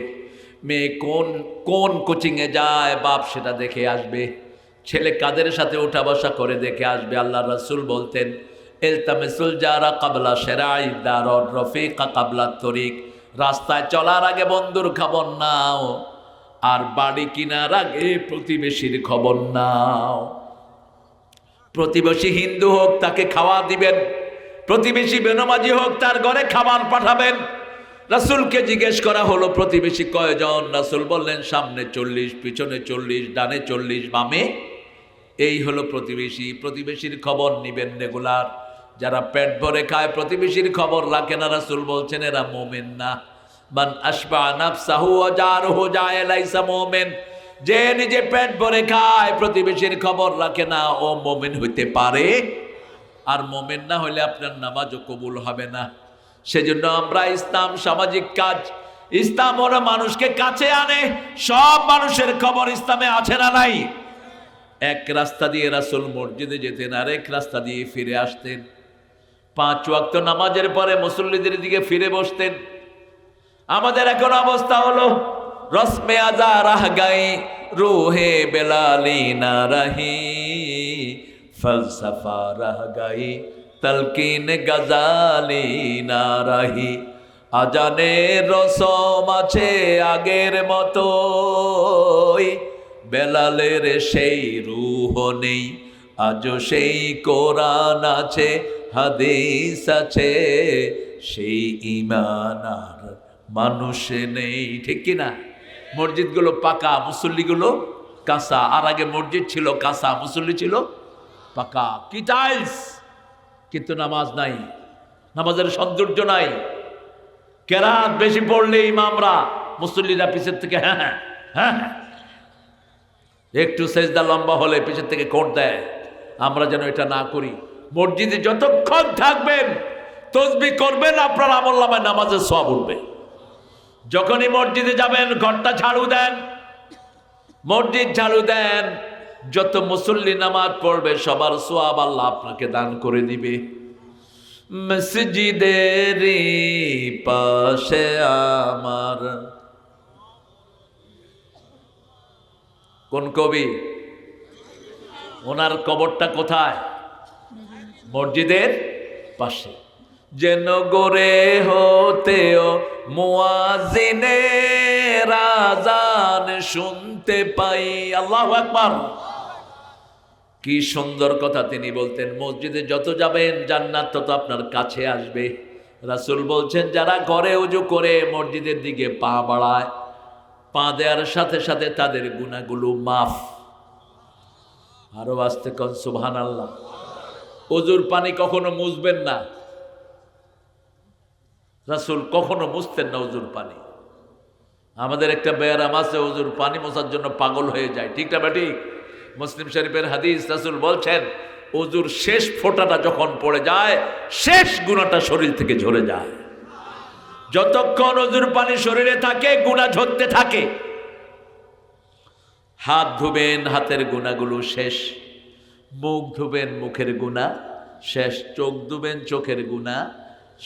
মেয়ে কোন কোন কোচিংয়ে যায় বাপ সেটা দেখে আসবে, ছেলে কাদের সাথে উঠা বসা করে দেখে আসবে। আল্লাহ রাসূল বলতেন, ইলতামিসুল জারা কাবলা শিরাই দারর রফিকা কাবলা তরিক, রাস্তায় চলার আগে বন্ধুর খবর নাও, আর বাড়ি কিনার আগে প্রতিবেশীর খবর নাও। প্রতিবেশী হিন্দু হোক তাকে খাওয়া দিবেন, প্রতিবেশী বেনামাজি হোক তার ঘরে খাবার পাঠাবেন। রাসূলকে জিজ্ঞেস করা হলো প্রতিবেশী কয়জন? রাসূল বললেন সামনে 40, পিছনে 40, ডানে 40, বামে। এই হলো প্রতিবেশী। প্রতিবেশীর খবর নিবেন রেগুলার। যারা পেট ভরে খায় প্রতিবেশীর খবর রাখে না, রাসূল বলছেন এরা মুমিন না। মান আশবা নাফসাহু ওয়া জারুহু জায়ে লাইসা মুমিন, যে নিজে পেট ভরে খায় প্রতিবেশীর খবর রাখে না, ও মুমিন হইতে পারে? আর মুমিন না হলে আপনার নামাজও কবুল হবে না। সেজন্য আমরা ইসলাম সামাজিক কাজ, ইসলাম ওরা মানুষকে কাছে আনে। সব মানুষের খবর ইসলামে আছে না নাই? এক রাস্তা দিয়ে রাসূল মসজিদে যেতেন, আর এক রাস্তা দিয়ে ফিরে আসতেন। 5 ওয়াক্ত নামাজের পরে মুসল্লিদের দিকে ফিরে বসতেন। আমাদের এখন অবস্থা হলো রসমে আজা রাহ গাই, রুহে বেলালি না রাহি, ফলসফা রাহ গাই, তলকিন গজালি না রাহি। আজানের রসম আছে আগের মতোই, বেলালের সেই রূহ নেই, আজও সেই কোরআন আছে, হাদিস আছে, সেই ঈমান আর মানুষ নেই। ঠিক কিনা? মসজিদগুলো পাকা, মুসল্লিগুলো কাঁচা। আর আগে মসজিদ ছিল কাঁচা, মুসল্লি ছিল পাকা, কি টাইলস, কিন্তু নামাজ নাই, নামাজের সৌন্দর্য নাই। কেরাত বেশি পড়লে ইমামরা, মুসল্লিরা পিছের থেকে হ্যাঁ হ্যাঁ হ্যাঁ, একটু সেজদা লম্বা হলে পিছের থেকে কোট দেয়। আমরা যেন এটা না করি। মসজিদে যতক্ষণ থাকবেন তসবিহ করবেন, আপনার আমলনামায় নামাজের সওয়াব উঠবে। যখনই মসজিদে যাবেন ঘরটা ঝাড়ু দেন, মসজিদ ঝাড়ু দেন, যত মুসল্লি নামাজ পড়বে সবার সওয়াব আল্লাহ আপনাকে দান করে দিবে। মসজিদের পাশে আমার, কোন কবি? ওনার কবরটা কোথায়? মসজিদের পাশে। যেন গোরে হতেও মুয়াজ্জিনের আযান শুনতে পাই। আল্লাহু আকবার। কি সুন্দর কথা তিনি বলতেন। মসজিদে যত যাবেন জান্নাত তত আপনার কাছে আসবে। রাসূল বলছেন যারা ঘরে ওযু করে মসজিদের দিকে পা বাড়ায়, পা দেওয়ার সাথে সাথে তাদের গুনাহগুলো মাফ। আরো আস্তে কোন সুবহানাল্লাহ। ওযুর পানি কখনো মুছবেন না, রাসূল কখনো মুছতেন না ওযুর পানি। আমাদের একটা ব্যায়াম আছে, ওযুর পানি মোছার জন্য পাগল হয়ে যায়। ঠিক না বেটি? মুসলিম শরীফের হাদিস, রাসূল বলছেন ওযুর শেষ ফোঁটাটা যখন পড়ে যায়, শেষ গুনাহটা শরীর থেকে ঝরে যায়। যতক্ষণ ওযুর পানি শরীরে থাকে গুনাহ ঝরতে থাকে। হাত ধুবেন, হাতের গুনাহগুলো শেষ। মুখ ধুবেন, মুখের গুনাহ শেষ। চোখ ধুবেন, চোখের গুনাহ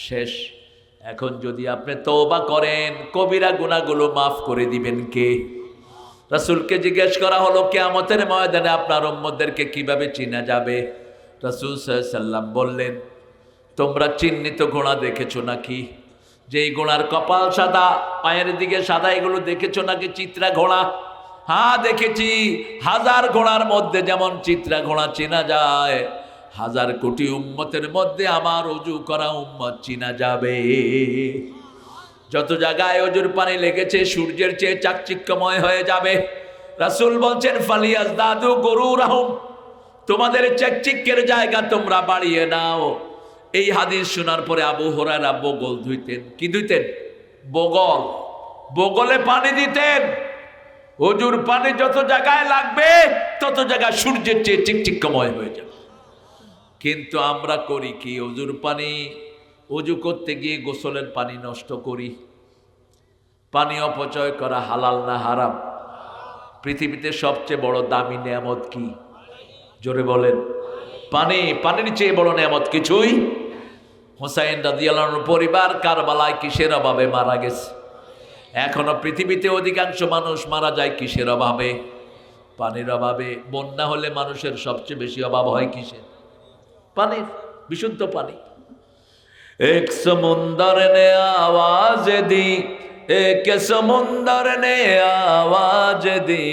শেষ। এখন যদি আপনি তওবা করেন, কবিরা গুনাহগুলো মাফ করে দিবেন কে? রাসূলকে জিজ্ঞেস করা হলো কিয়ামতের ময়দানে আপনার উম্মতদেরকে কিভাবে চিনা যাবে? রাসূল সাল্লাল্লাহু আলাইহি সাল্লাম বললেন, তোমরা চিহ্নিত ঘোড়া দেখেছো নাকি? যেই ঘোড়ার কপাল সাদা, পায়ের দিকে সাদা, এগুলো দেখেছো নাকি? চিত্রা ঘোড়া? হ্যাঁ দেখেছি। 1000 ঘোড়ার মধ্যে যেমন চিত্রা ঘোড়া চেনা যায়, 1000 কোটি উম্মতের মধ্যে আমার ওযু করা উম্মত চিনা যাবে। যত জায়গায় ওযুর পানি লেগেছে সূর্যের চেয়ে চাকচিক্যময় হয়ে যাবে। রাসূল বলছেন ফালিয়াজদাদু গুরুরাহুম, তোমাদের চাকচিক্যের জায়গা তোমরা বাড়িয়ে নাও। এই হাদিস শোনার পরে আবু হুরায়রা বগল ধুইতেন। কি ধুইতেন? বগল। বগলে পানি দিতেন। ওযুর পানি যত জায়গায় লাগবে তত জায়গায় সূর্যের চেয়ে চিকচিক্যময় হয়ে যাবে। কিন্তু আমরা করি কি, অজুর পানি, অজু করতে গিয়ে গোসলের পানি নষ্ট করি। পানি অপচয় করা হালাল না হারাম? পৃথিবীতে সবচেয়ে বড় দামি নেয়ামত কি? জোরে বলেন। পানি। পানির চেয়ে বড় নেয়ামত কিছুই। হুসাইন রাদিয়াল্লাহু আনহুর পরিবার কারবালায় কিসের অভাবে মারা গেছে? এখনো পৃথিবীতে অধিকাংশ মানুষ মারা যায় কিসের অভাবে? পানির অভাবে। বন্যা হলে মানুষের সবচেয়ে বেশি অভাব হয় কিসের? পানির। বিশুদ্ধ পানি। এক সমুন্দর নে আওয়াজ দি, এক সমুন্দর নে আওয়াজ দি,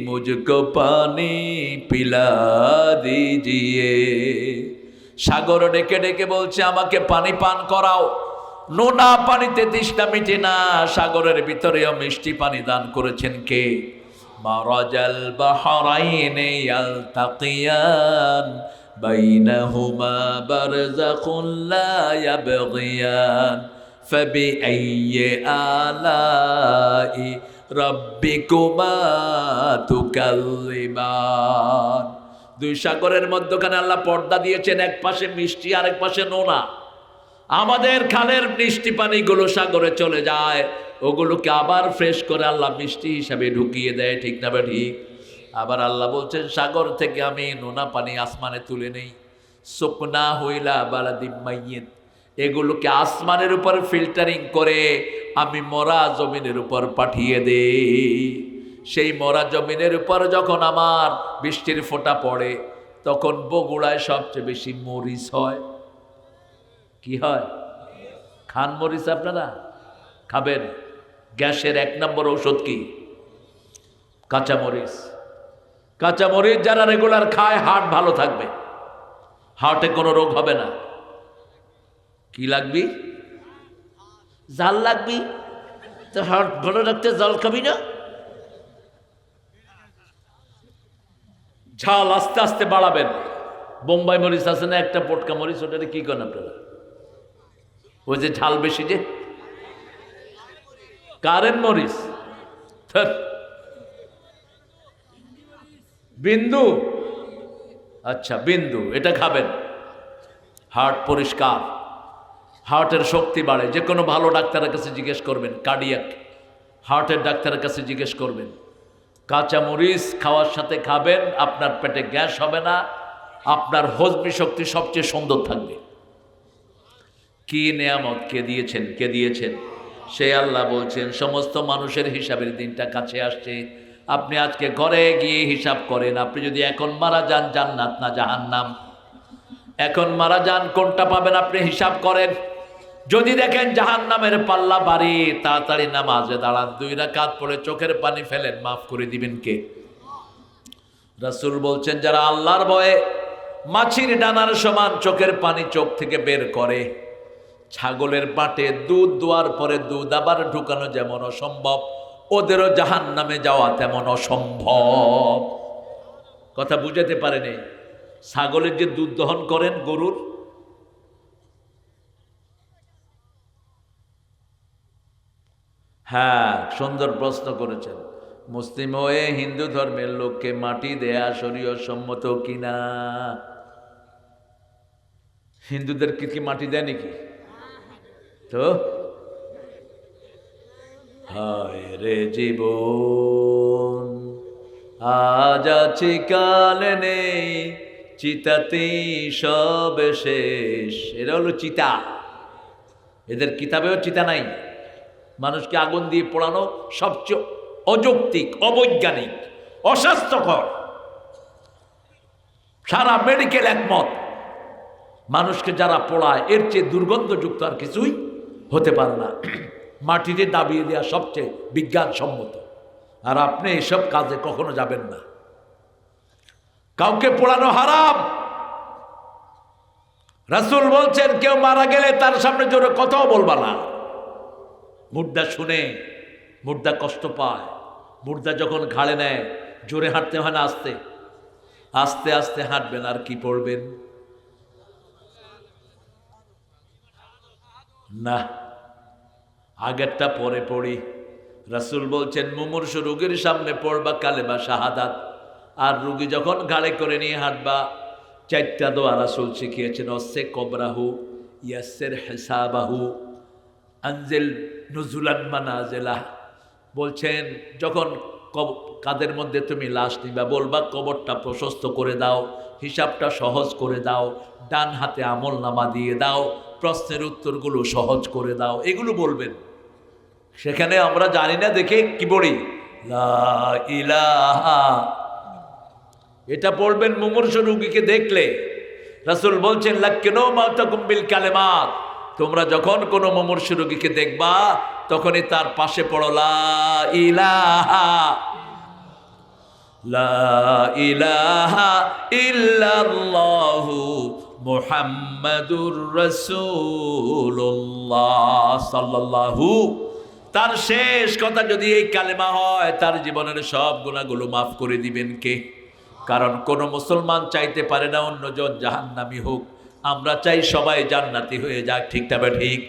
মুঝকো পানি পিলা দিজিয়ে। সাগর ডেকে ডেকে বলছে আমাকে পানি পান করাও। নোনা পানিতে তৃষ্ণা মিটে না, সাগরের ভিতরেও মিষ্টি পানি দান করেছেন কে? মারাজাল বাহরাইনে ইয়ালতাকিয়ান বাইনাহুমা বারযাখুন লা ইয়াবগিয়ান ফাবিআইয়ি আলাই রাব্বিকুমা তুকাল্লিমান। দুই সাগরের মধ্যখানে আল্লাহ পর্দা দিয়েছেন, এক পাশে মিষ্টি আর এক পাশে নোনা। আমাদের খালের মিষ্টি পানিগুলো সাগরে চলে যায়, ওগুলোকে আবার ফ্রেশ করে আল্লাহ মিষ্টি হিসাবে ঢুকিয়ে দেয়, ঠিক না ঠিক? আবার আল্লাহ বলছেন সাগর থেকে আমি নোনা পানি আসমানে তুলে নেই, সুকনা হইলা বালাদিম মাইয়িত, এগুলোকে আসমানের উপর ফিল্টারিং করে আমি মরা জমিনের উপর পাঠিয়ে দেই। সেই মরা জমিনের উপর যখন আমার বৃষ্টির ফোঁটা পড়ে, তখন বগুড়ায় সবচেয়ে বেশি মরিচ হয়। কি হয়? খান মরিচ? আপনারা খাবেন? গ্যাসের 1 নম্বর ঔষধ কি? কাঁচা মরিচ। কাঁচা মরিচ যারা রেগুলার খায় হার্ট ভালো থাকবে, হার্টে কোনো রোগ হবে না। কি লাগবি? জাল লাগবি। তো হার্ট ভালো রাখতে জাল খাবি না? ঝাল আস্তে আস্তে বাড়াবেন। বোম্বাই মরিচ আছে না একটা পটকা মরিচ, ওটাতে কি করেন আপনারা? ওই যে ঝাল বেশি, যে কারেন্ট মরিচ, বিন্দু। আচ্ছা বিন্দু, এটা খাবেন। হার্ট পরিষ্কার, হার্টের শক্তি বাড়ে। যে কোনো ভালো ডাক্তারের কাছে জিজ্ঞেস করবেন, কার্ডিয়াক হার্টের ডাক্তারের কাছে জিজ্ঞেস করবেন। কাঁচা মরিচ খাওয়ার সাথে খাবেন, আপনার পেটে গ্যাস হবে না, আপনার হজমি শক্তি সবচেয়ে সুন্দর থাকবে। কি নেয়ামত কে দিয়েছেন? কে দিয়েছেন? সে আল্লাহ বলছেন সমস্ত মানুষের হিসাবের দিনটা কাছে আসছে। আপনি আজকে ঘরে গিয়ে হিসাব করেন, আপনি যদি এখন মারা যান জান্নাত না জাহান্নাম? এখন মারা যান, কোনটা পাবেন আপনি হিসাব করেন। যদি দেখেন জাহান্নামের পাল্লা ভারী, তাড়াতাড়ি নামাজে দাঁড়ান, 2 রাকাত পড়ে চোখের পানি ফেলেন, মাফ করে দিবেন কে? রাসূল বলছেন যারা আল্লাহর ভয়ে মাছির ডানার সমান চোখের পানি চোখ থেকে বের করে, ছাগলের পাটে দুধ দোয়ার পরে দুধ আবার ঢুকানো যেমন অসম্ভব, ওদেরও জাহান্নামে যাওয়া তেমন অসম্ভব। কথা বুঝাতে পারেনি? ছাগলের যে দুধ দহন করেন, গরুর, হ্যাঁ সুন্দর প্রশ্ন করেছেন। মুসলিম হয়ে হিন্দু ধর্মের লোককে মাটি দেয়া শরীয়ত সম্মত কিনা? হিন্দুদেরকে কি মাটি দেয় নাকি? তো হায় রে জীবন, আজ আছে কাল নেই, চিতাতেই সব শেষ। এরা হলো চিতা। এদের কিতাবেও চিতা নাই। মানুষকে আগুন দিয়ে পোড়ানো সবচেয়ে অযৌক্তিক, অবৈজ্ঞানিক, অস্বাস্থ্যকর। সারা মেডিকেল একমত, মানুষকে যারা পোড়ায় এর চেয়ে দুর্গন্ধযুক্ত আর কিছুই হতে পারে না। মাটিতে দাবিয়ে দেওয়া সবচেয়ে বিজ্ঞানসম্মত। আর আপনি এসব কাজে কখনো যাবেন না। কাউকে পোড়ানো হারাম। রাসূল বলছেন কেউ মারা গেলে তার সামনে জোরে কথাও বলবা না। মুর্দা শুনে মুর্দা কষ্ট পায়। মুর্দা যখন ঘাড়ে নেয় জোরে হাঁটতে হয় না, আস্তে আস্তে আস্তে হাঁটবেন। আর কি পড়বেন? না, আগেরটা পরে পড়ি। রাসূল বলছেন মুমূর্ষু রোগীর সামনে পড়বা কালেমা শাহাদাত, আর রুগী যখন ঘাড়ে করে নিয়ে হাঁটবা চারটা দোয়া রাসূল শিখিয়েছেন, অসে কবরাহু, ইয়াসসির হিসাবাহু, আনজিল নুজুলান মানাজিলাহ। বলছেন যখন কাদের মধ্যে তুমি লাশ নিবা, বলবা কবরটা প্রশস্ত করে দাও, হিসাবটা সহজ করে দাও, ডান হাতে আমল নামা দিয়ে দাও, প্রশ্নের উত্তরগুলো সহজ করে দাও, এগুলো বলবেন। সেখানে আমরা জানি না দেখে কি পড়ি, লা ইলাহা, এটা পড়বেন মুমূর্ষু রোগীকে দেখলে। রাসূল বলছেন লাক্কিনু মাউতাকুম বিল কালিমাত, তোমরা যখন কোনো মুমূর্ষু রোগীকে দেখবা তখনই তার পাশে পড়ো লা ইলাহা, লা ইলাহা ইল্লাল্লাহু মুহাম্মাদুর রাসূলুল্লাহ সাল্লাল্লাহু। তার শেষ কথা যদি এই কালেমা হয়, তার জীবনের সব গুনাহগুলো মাফ করে দিবেন কে? কারণ কোন মুসলমান চাইতে পারে না অন্যজন জাহান্নামী হোক, আমরা চাই সবাই জান্নাতি হয়ে যাক, ঠিক তবে ঠিক।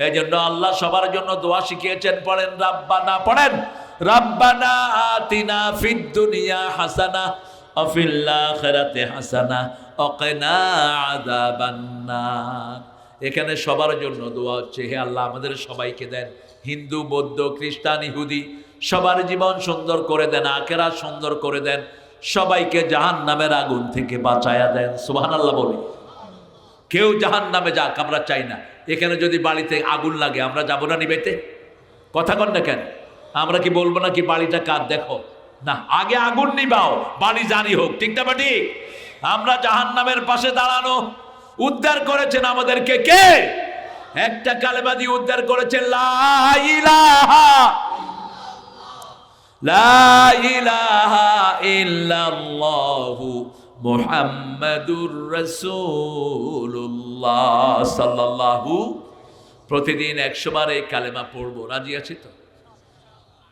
এই জন্য আল্লাহ সবার জন্য দোয়া শিখিয়েছেন, পড়েন রাব্বানা, পড়েন রাব্বানা আতিনা ফিদ দুনিয়া হাসানা ওয়া ফিল আখিরাতি হাসানা ওয়া কিনা আযাবান্নার। এখানে সবার জন্য দোয়া হচ্ছে, হে আল্লাহ আমাদের সবাইকে দেন, হিন্দু বৌদ্ধ খ্রিস্টান ইহুদি সবার জীবন সুন্দর করে দেন, আখিরাত সুন্দর করে দেন, সবাইকে জাহান্নামের আগুন থেকে বাঁচায়া দেন। সুবহানাল্লাহ বলি। কেউ জাহান্নামে যাক আমরা চাই না। এখানে যদি বাড়িতে আগুন লাগে আমরা যাবো না নিবেতে? কথা কন না কেন? আমরা কি বলবো না কি বাড়িটা কার দেখো না, আগে আগুন নিবাও, বাড়ি জারি হোক, ঠিক না বাটি? আমরা জাহান্নামের পাশে দাঁড়ানো। উদ্ধার করেছেন আমাদেরকে কে? একটা কালেমা দিয়ে উদ্ধার করেছেন, লা ইলাহা, লা ইলাহা ইল্লাল্লাহু মুহাম্মাদুর রাসূলুল্লাহ সাল্লাল্লাহু। প্রতিদিন 100 বার এই কালেমা পড়বো, রাজি আছি তো?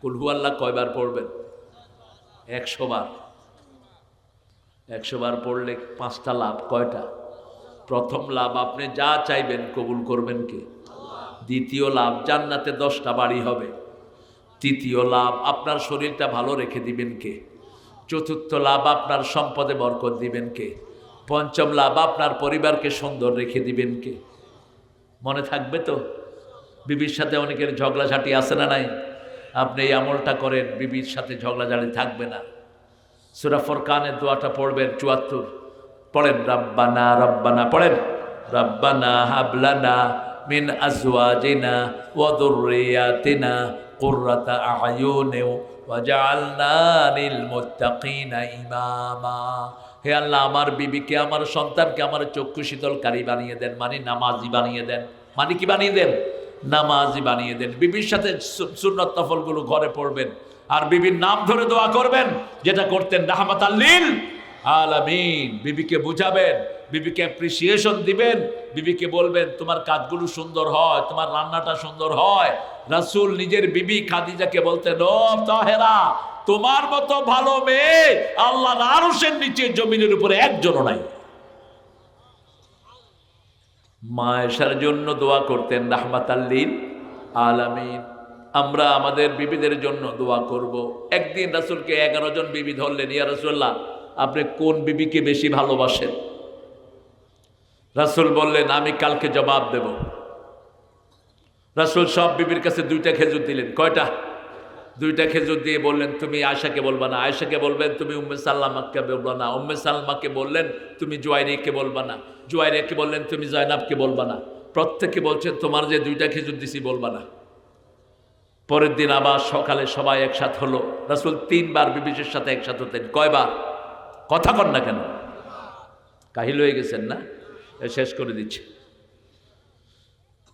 কুল হু আল্লাহ কয়বার পড়বেন? 100 বার। 100 বার পড়লে 5টা লাভ। কয়টা? প্রথম লাভ, আপনি যা চাইবেন কবুল করবেন কে? দ্বিতীয় লাভ, জান্নাতে 10টা বাড়ি হবে। তৃতীয় লাভ, আপনার শরীরটা ভালো রেখে দিবেন কে? চতুর্থ লাভ, আপনার সম্পদে বরকত দিবেন কে? পঞ্চম লাভ, আপনার পরিবারকে সুন্দর রেখে দিবেন কে? মনে থাকবে তো? বিবির সাথে অনেকের ঝগড়াঝাটি আছে না নাই? আপনি এই আমলটা করেন, বিবির সাথে ঝগড়াঝাটি থাকবে না। সূরা ফুরকানের দোয়াটা পড়বেন 74। পড়েন রাব্বানা রাব্বানা, পড়েন রাব্বানা হাবলানা মিন আজওয়াজিনা ওয়া যুররিয়াতিনা কুররাতা আ'য়ুনিন ওয়াজআলনা লিল মুত্তাকিনা ইমামা। হে আল্লাহ, আমার বিবিকে, আমার সন্তানকে আমার চক্ষু শীতলকারী বানিয়ে দেন, মানে নামাজি বানিয়ে দেন। মানে কি বানিয়ে দেন? নামাজি বানিয়ে দেন। বিবির সাথে সুন্নত নফলগুলো ঘরে পড়বেন, আর বিবির নাম ধরে দোয়া করবেন, যেটা করতেন রাহমাতাল লিল আলামিন। বিবিকে বুঝাবেন, বিবিকে অ্যাপ্রিসিয়েশন দিবেন, বিবিকে বলবেন তোমার কাজগুলো সুন্দর হয়, তোমার রান্নাটা সুন্দর হয়। রাসূল নিজের বিবি খাদিজাকে বলতেন, ও তাহেরা, তোমার মতো ভালো মেয়ে আল্লাহর আরশের নিচে জমিনের উপরে একজনও নাই। মা আয়েশার জন্য দোয়া করতেন রাহমাতাল লিল আলামিন। আমরা আমাদের বিবিদের জন্য দোয়া করব। একদিন রাসূলকে 11 জন বিবি ধরলেন, ইয়া রাসূলুল্লাহ আপনি কোন বিবিকে বেশি ভালোবাসেন? রাসূল বললেন, আমি কালকে জবাব দেব। রাসূল সব বিবির কাছে 2টা খেজুর দিলেন। কয়টা? 2টা খেজুর দিয়ে বললেন, তুমি আয়েশাকে বলবা না, আয়েশাকে বলবেন তুমি উম্মে সালমাকে বলবা না, উম্মে সালমাকে বললেন তুমি জুয়াইরিয়াকে বলবা না, জুয়াইরিয়াকে বললেন তুমি জয়নাবকে বলবা না। প্রত্যেককে বলছেন তোমার যে 2টা খেজুর দিছি বলবা না। পরের দিন আবার সকালে সবাই একসাথে হলো। রাসূল 3 বার বিবির সাথে একসাথে হতেন। কয়বার? কথা কন না কেন? কাহিল হয়ে গেছেন না? শেষ করে দিচ্ছি।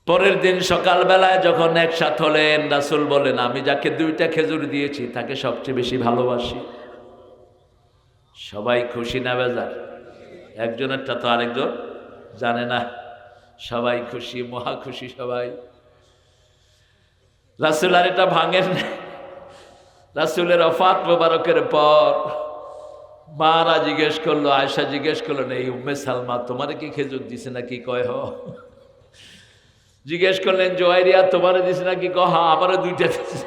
পরের দিন সকালবেলায় যখন একসাথে হলেন, রাসূল বলেন, আমি যাকে 2টা খেজুর দিয়েছি তাকে সবচেয়ে বেশি ভালোবাসি। সবাই খুশি না বেজার? একজনেরটা তো আরেকজন জানে না। সবাই খুশি, মহা খুশি সবাই। রাসূল আর এটা ভাঙেন। রাসূলের ওফাত মোবারকের পর মারা জিজ্ঞেস করলো, আয়েশা জিজ্ঞেস করলেন, এই উম্মে সালমা তোমারে কি খেজুর দিছে নাকি? কয় হ। জিজ্ঞেস করলেন, জুয়াইরিয়া তোমারে দিছে নাকি? কয় হ্যাঁ, আমারও 2টা দিছে।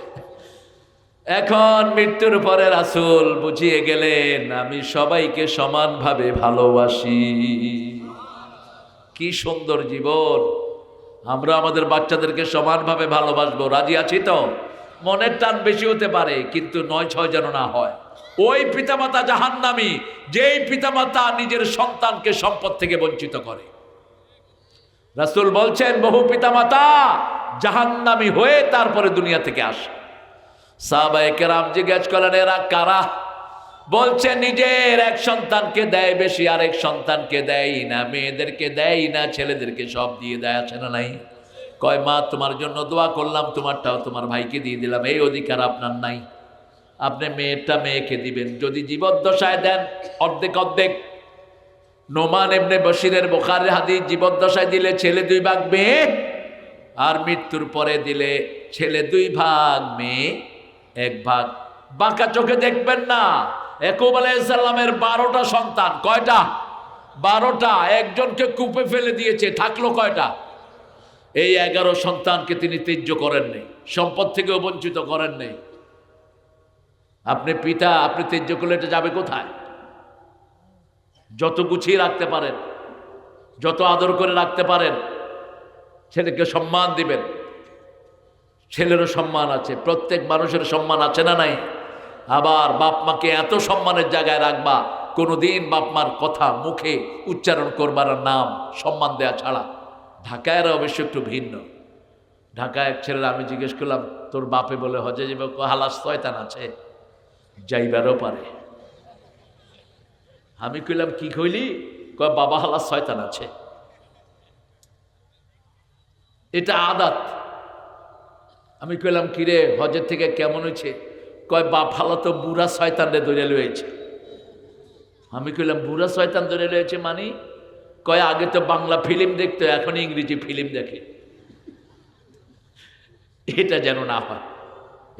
এখন মৃত্যুর পরে রাসূল বুঝিয়ে গেলেন, আমি সবাইকে সমানভাবে ভালোবাসি। কি সুন্দর জীবন! আমরা আমাদের বাচ্চাদেরকে সমানভাবে ভালোবাসবো, রাজি আছি তো? মনের টান বেশি হতে পারে, কিন্তু ৯-৬ যেন না হয়। ওই পিতামাতা জাহান্নামী যেই পিতামাতা নিজের সন্তানকে সম্পদ থেকে বঞ্চিত করে। রাসূল বলছেন, বহু পিতামাতা জাহান্নামী হয়ে তারপরে দুনিয়া থেকে আসে। সাহাবায়ে কেরাম জিজ্ঞেস করলেন, এরা কারা? বলছে, নিজের এক সন্তানকে দেয় বেশি, আরেক সন্তানকে দেয় না, মেয়েদেরকে দেয় না, ছেলেদেরকে সব দিয়ে দেয়, আছে না নাই? কয়, মা তোমার জন্য দোয়া করলাম, তোমারটাও তোমার ভাইকে দিয়ে দিলাম, এই অধিকার আপনার নাই। আপনি মেয়েরটা মেয়েকে দিবেন, যদি জীবদ্দশায় দেন অর্ধেক অর্ধেক। নোমান ইবনে বশিরের বুখারীর হাদিস, জীবদ্দশায় দিলে ছেলে 2 ভাগ, মেয়ে, আর মৃত্যুর পরে দিলে ছেলে 2 ভাগ, মেয়ে 1 ভাগ। বাঁকা চোখে দেখবেন না। ইয়াকুব আলাইহিস সালামের 12টা সন্তান, কয়টা? 12টা। একজনকে কূপে ফেলে দিয়েছে, থাকলো কয়টা? এই 11 সন্তানকে তিনি ত্যায্য করেন নাই, সম্পদ থেকেও বঞ্চিত করেন নাই। আপনি পিতা, আপনি ত্যায্য করলে এটা যাবে কোথায়? যত গুছিয়ে রাখতে পারেন, যত আদর করে রাখতে পারেন, ছেলেকে সম্মান দিবেন। ছেলেরও সম্মান আছে, প্রত্যেক মানুষের সম্মান আছে না নাই? আবার বাপ মাকে এত সম্মানের জায়গায় রাখবা, কোনোদিন বাপ মার কথা মুখে উচ্চারণ করবার নাম সম্মান দেয়া ছাড়া। ঢাকায় অবশ্য একটু ভিন্ন। ঢাকায় এক ছেলের আমি জিজ্ঞেস করলাম, তোর বাপে বলে হজে যাবে? হালাস শয়তান আছে, যাইবারও পারে। আমি কইলাম, কি কইলি? কয়, বাবা হালাস শয়তান আছে, এটা আদাত। আমি কইলাম, কিরে হজের থেকে কেমন হয়েছে? কয়, বাপ হালা তো বুড়া শয়তান রে ধরে লয়েছে। আমি কইলাম, বুড়া শয়তান ধরে লয়েছে মানে? কয়, আগে তো বাংলা ফিল্ম দেখতো, এখন ইংরেজি ফিল্ম দেখে। এটা যেন না হয়।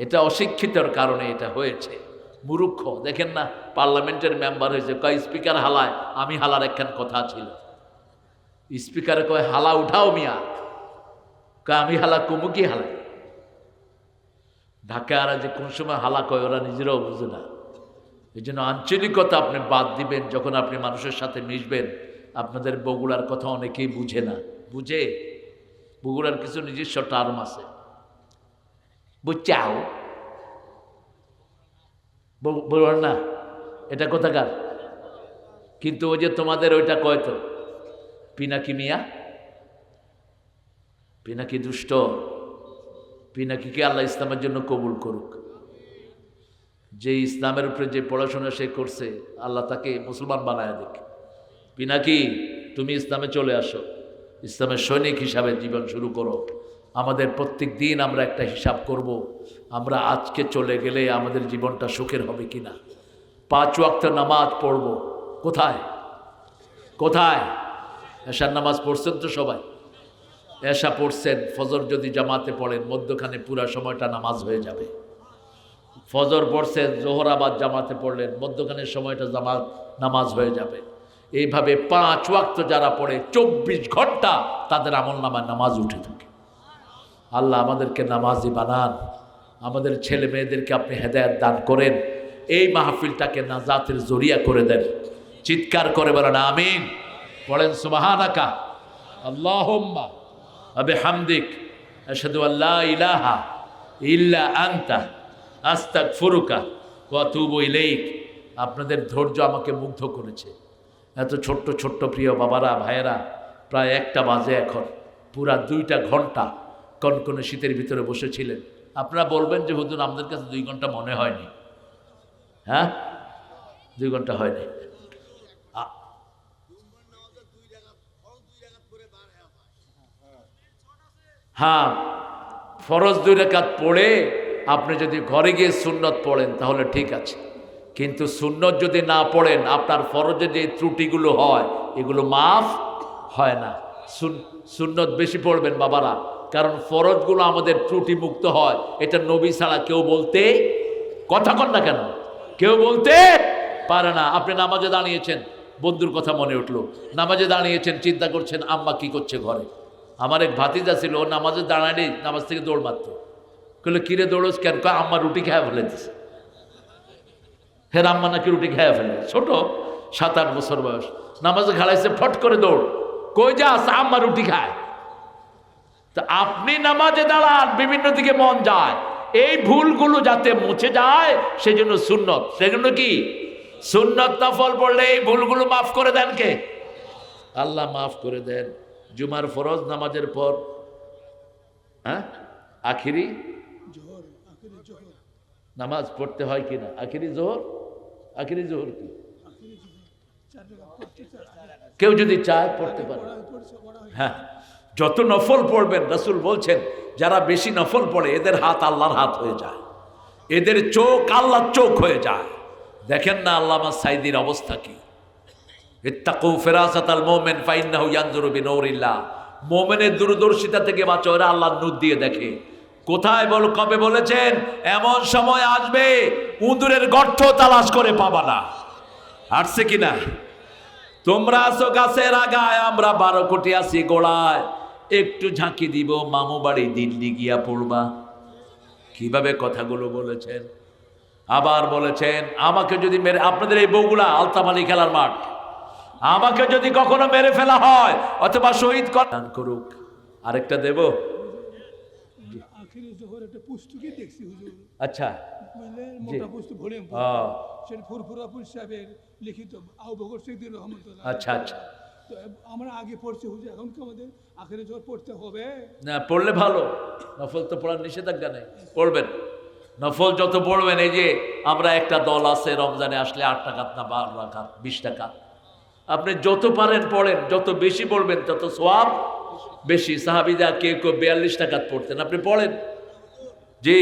এটা অশিক্ষিতর কারণে এটা হয়েছে। মূর্খ দেখেন না, পার্লামেন্টের মেম্বার হয়েছে, কয় স্পিকার হালায়। আমি হালার একখান কথা ছিল, স্পিকারে কয়, হালা উঠাও মিয়া। কয়, আমি হালা কমু কি হালায়? ঢাকারা যে কোন সময় হালা কয় ওরা নিজেরাও বুঝে না। এই জন্য আঞ্চলিকতা আপনি বাদ দিবেন। যখন আপনি মানুষের সাথে মিশবেন, আপনাদের বগুড়ার কথা অনেকেই বুঝে না। বুঝে? বগুড়ার কিছু নিজস্ব টার্ম আছে, বুঝছাও বলুন না, এটা কোথাকার? কিন্তু ওই যে তোমাদের ওইটা কয় তো, পিনাকি মিয়া, পিনাকি দুষ্ট, পিনাকিকে আল্লাহ ইসলামের জন্য কবুল করুক। যে ইসলামের উপরে যে পড়াশোনা সে করছে, আল্লাহ তাকে মুসলমান বানায় দেখ। পিনাকি, তুমি ইসলামে চলে আসো, ইসলামের সৈনিক হিসাবে জীবন শুরু করো। আমাদের প্রত্যেক দিন আমরা একটা হিসাব করব, আমরা আজকে চলে গেলে আমাদের জীবনটা সুখের হবে কিনা। 5 ওয়াক্ত নামাজ পড়ব। কোথায় কোথায়? এশার নামাজ পড়ছেন তো সবাই? এশা পড়ছেন, ফজর যদি জামাতে পড়েন মধ্যখানে পুরা সময়টা নামাজ হয়ে যাবে। ফজর পড়ছেন, জোহর আবার জামাতে পড়লেন, মধ্যখানের সময়টা নামাজ হয়ে যাবে। এইভাবে 5 ওয়াক্ত যারা পড়ে 24 ঘন্টা তাদের আমলনামায় নামাজ উঠে থাকে। আল্লাহ আমাদেরকে নামাজি বানান, আমাদের ছেলে মেয়েদেরকে আপনি হেদায়েত দান করেন, এই মাহফিলটাকে নাজাতের জরিয়া করে দেন। চিৎকার করে বলেন আমিন। পড়েন সুবহানাকা আল্লাহুম্মা ওয়া বিহামদিক আশহাদু আল্লা ইলাহা ইল্লা আনতা আস্তাগফিরুকা ওয়া আতুবু ইলাইক। আপনাদের ধৈর্য আমাকে মুগ্ধ করেছে। এত ছোট্ট ছোট্ট প্রিয় বাবারা, ভাইয়েরা, প্রায় 1টা বাজে এখন, পুরা 2টা ঘন্টা কনকনে শীতের ভিতরে বসেছিলেন। আপনারা বলবেন যে হুজুর আমাদের কাছে 2 ঘন্টা মনে হয়নি। হ্যাঁ, 2 ঘন্টা হয়নি। হ্যাঁ, ফরজ 2 রাকাত পড়ে আপনি যদি ঘরে গিয়ে সুন্নত পড়েন তাহলে ঠিক আছে, কিন্তু সুন্নত যদি না পড়েন আপনার ফরজে যে ত্রুটিগুলো হয় এগুলো মাফ হয় না। সুন্নত বেশি পড়বেন বাবারা, কারণ ফরজগুলো আমাদের ত্রুটি মুক্ত হয়। এটা নবী ছাড়া কেউ বলতে, কথা কন না কেন, কেউ বলতে পারে না। আপনি নামাজে দাঁড়িয়েছেন, বন্ধুর কথা মনে উঠলো, নামাজে দাঁড়িয়েছেন, চিন্তা করছেন আম্মা কি করছে ঘরে। আমার এক ভাতিজা ছিল, ও নামাজে দাঁড়ালেই নামাজ থেকে দৌড় মারত। বলে কিরে দৌড়স কেন? কয় আম্মা রুটি খেয়ে ফেলে দিছে। হের আম্মা নাকি রুটি খেয়ে ফেলে, ছোট 7-8 বছর বয়স, নামাজে খাড়াইছে, ফট করে দৌড়, কই যাস? আম্মা রুটি খায়। তা আপনি নামাজে দাঁড়ান, বিভিন্ন দিকে মন যায়, এই ভুলগুলো যাতে মুছে যায় সেজন্য সুন্নত। সেজন্য কি সুন্নত নফল পড়লে এই ভুলগুলো মাফ করে দেন কে? আল্লাহ মাফ করে দেন। জুমার ফরজ নামাজের পর আখিরি নামাজ পড়তে হয় কিনা? আখিরি জোহর, আখিরি জোহর কি কেউ যদি চায় পড়তে পারে। হ্যাঁ, যত নফল পড়বেন, রাসূল বলছেন যারা বেশি নফল পড়ে এদের হাত আল্লাহর হাত হয়ে যায়, এদের চোখ আল্লাহর চোখ হয়ে যায়। দেখেন না আল্লামা সাইদির অবস্থা কি, ইত্তাকু ফিরাসাতাল মুমিন ফাইন্নাহু ইয়ানজুরু বিনূরিল্লাহ। মুমিনের দূরদর্শিতা থেকে বাঁচো, এরা আল্লাহর নূর দিয়ে দেখে। কোথায় বল, কবে বলেছেন? এমন সময় আসবে উঁদুরের গর্ত তালাশ করে পাবা না। আসছে কিনা? তোমরা আসো গাছের আগায়, আমরা 12 কোটি আছি গোড়ায়, একটু ঝাঁকি দিব, মামু বাড়ি দিল্লি গিয়া পড়বা। কিভাবে কথাগুলো বলেছেন। আবার বলেছেন আমাকে যদি মেরে, আপনাদের এই বগুড়া আলতামালি খেলার মাঠ, আমাকে যদি কখনো মেরে ফেলা হয় অথবা শহীদ করুক। আরেকটা দেব, আচ্ছা আচ্ছা আচ্ছা, আমরা আগে পড়ছি হুজুর, এখন কি আমাদের আখেরি জোহর পড়তে হবে? না, পড়লে ভালো, নফল তো পড়ার নিষেধাজ্ঞা নেই, পড়বেন। নফল যত পড়বেন, এই যে আমরা একটা দল আছে রমজানে আসলে 8 রাকাত না 12 রাকাত 20 রাকাত, আপনি যত পারেন পড়েন, যত বেশি পড়বেন তত সওয়াব বেশি। সাহাবীরা কেউ 42 রাকাত পড়তেন, আপনি পড়েন। জি,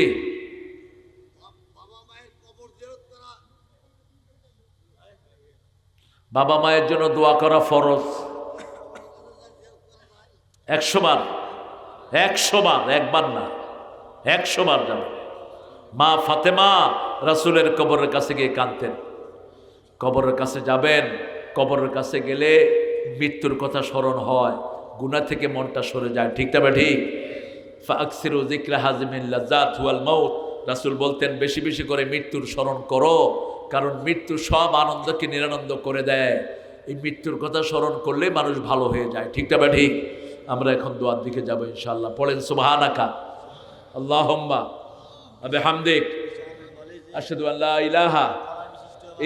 বাবা মায়ের জন্য দোয়া করা ফরজ। 100 বার, 100 বার, একবার না, 100 বার যাবে। মা ফাতেমা রাসূলের কবরের কাছে গিয়ে কাঁদতেন। কবরের কাছে যাবেন, কবরের কাছে গেলে মৃত্যুর কথা স্মরণ হয়, গুনাহ থেকে মনটা সরে যায়। ঠিক তবে ঠিক। ফাকসিরু যিকরা হাজিমিল লাযাত ওয়াল মাউত, রাসূল বলতেন বেশি বেশি করে মৃত্যুর স্মরণ করো, কারণ মৃত্যু সব আনন্দকে নিরানন্দ করে দেয়। এই মৃত্যুর কথা স্মরণ করলে মানুষ ভালো হয়ে যায়। ঠিক তবে ঠিক। আমরা এখন দোয়ার দিকে যাব ইনশাআল্লাহ। পড়েন সুবহানাকা আল্লাহুম্মা ওয়া বিহামদিক আশহাদু আল্লা ইলাহা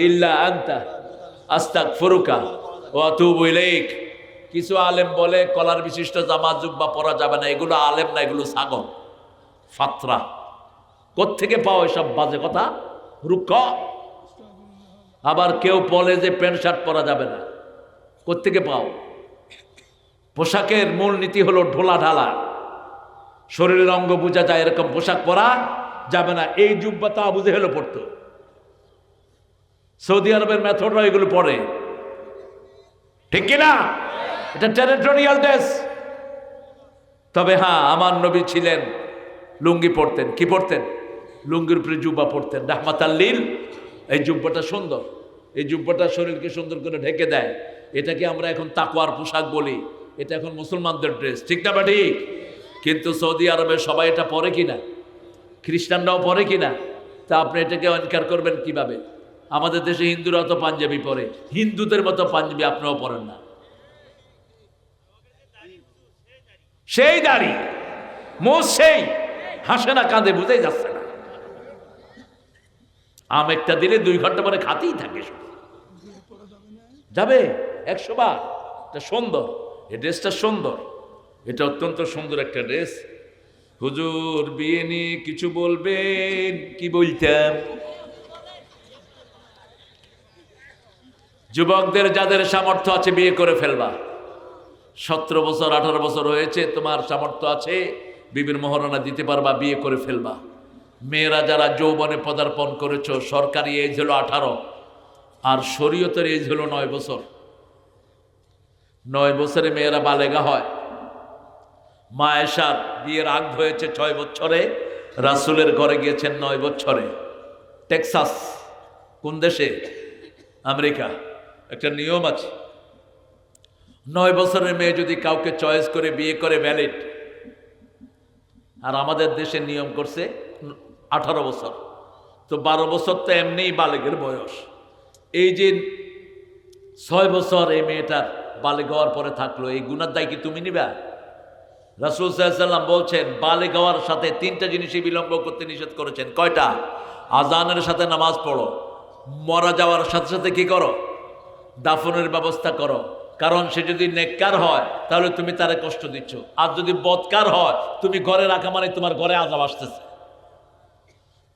ইল্লা আনতা আস্তাগফিরুকা ওয়া আতুবু ইলাইক। কিছু আলেম বলে কলার বিশিষ্ট জামা জুব্বা পরা যাবে না, এগুলো আলেম না, এগুলো ছাগল, ফাতরা। কোত্থেকে পাও এসব বাজে কথা, রুক্ষ। আবার কেউ বলে যে প্যান্ট শার্ট পরা যাবে না, কোত্থেকে পাও? পোশাকের মূল নীতি হলো ঢোলা ঢালা, শরীরের অঙ্গ বোঝা যায় এরকম পোশাক পরা যাবে না। এই জুব্বা তো আবু জেহেলও পড়তো, সৌদি আরবের মেথডরা এগুলো পড়ে, ঠিক কিনা? এটা টেরিটোরিয়াল ড্রেস। তবে হ্যাঁ, আমার নবী ছিলেন লুঙ্গি পরতেন। কি পরতেন? লুঙ্গির উপরে জুব্বা পরতেন, রাহমাতাল লিল। এই জুব্বাটা সুন্দর, এই জুব্বাটা শরীরকে সুন্দর করে ঢেকে দেয়। এটাকে আমরা এখন তাকওয়ার পোশাক বলি, এটা এখন মুসলমানদের ড্রেস, ঠিক না? বা ঠিক। কিন্তু সৌদি আরবে সবাই এটা পরে কিনা, খ্রিস্টানরাও পরে কিনা, তা আপনি এটাকে অনকার করবেন কিভাবে? আমাদের দেশে হিন্দুরাও তো পাঞ্জাবি পরে, হিন্দুদের মতো পাঞ্জাবি আপনারাও পরেন না। সেই দাড়ি, মোষ সেই, হাসে না কাঁদে, বুঝেই যাচ্ছে না। আম একটা দিলে 2 ঘন্টা পরে খাতেই থাকে, যাবে 100 বার। এটা সুন্দর, এই ড্রেসটা সুন্দর, এটা অত্যন্ত সুন্দর একটা ড্রেস। হুজুর বিয়ে নিয়ে কিছু বলবেন? কি বলতাম? যুবকদের যাদের সামর্থ্য আছে বিয়ে করে ফেলবা। 17 বছর 18 বছর হয়েছে, তোমার সামর্থ্য আছে, বিবির মোহরানা দিতে পারবা, বিয়ে করে ফেলবা। মেয়েরা যারা যৌবনে পদার্পণ করেছ, সরকারি এজ হলো 18 আর শরীয়তের এজ হলো 9 বছর। 9 বছরে মেয়েরা বালেগা হয়। মা আয়েশার বিয়ের আগ হয়েছে 6 বছরে, রাসূলের ঘরে গিয়েছেন 9 বছরে। টেক্সাস, কোন দেশে? আমেরিকা। একটা নিয়ম আছে, 9 বছরের মেয়ে যদি কাউকে চয়েস করে বিয়ে করে ভ্যালিড। আর আমাদের দেশে নিয়ম করছে 18 বছর, তো 12 বছর তো এমনিই বালেগের বয়স। এই যে 6 বছর এই মেয়েটার বালেগ হওয়ার পরে থাকলো, এই গুনার দায় কি তুমি নিবা? রাসূল সাল্লাল্লাহু আলাইহি ওয়াসাল্লাম বলছেন বালেগ হওয়ার সাথে 3টা জিনিসই বিলম্ব করতে নিষেধ করেছেন। কয়টা? আজানের সাথে নামাজ পড়ো, মরা যাওয়ার সাথে সাথে কি করো? দাফনের ব্যবস্থা করো। কারণ সে যদি নেককার হয় তাহলে তুমি তারে কষ্ট দিচ্ছ, আর যদি বদকার হয় তুমি ঘরে রাখা মানে তোমার ঘরে আযাব আসতেছে।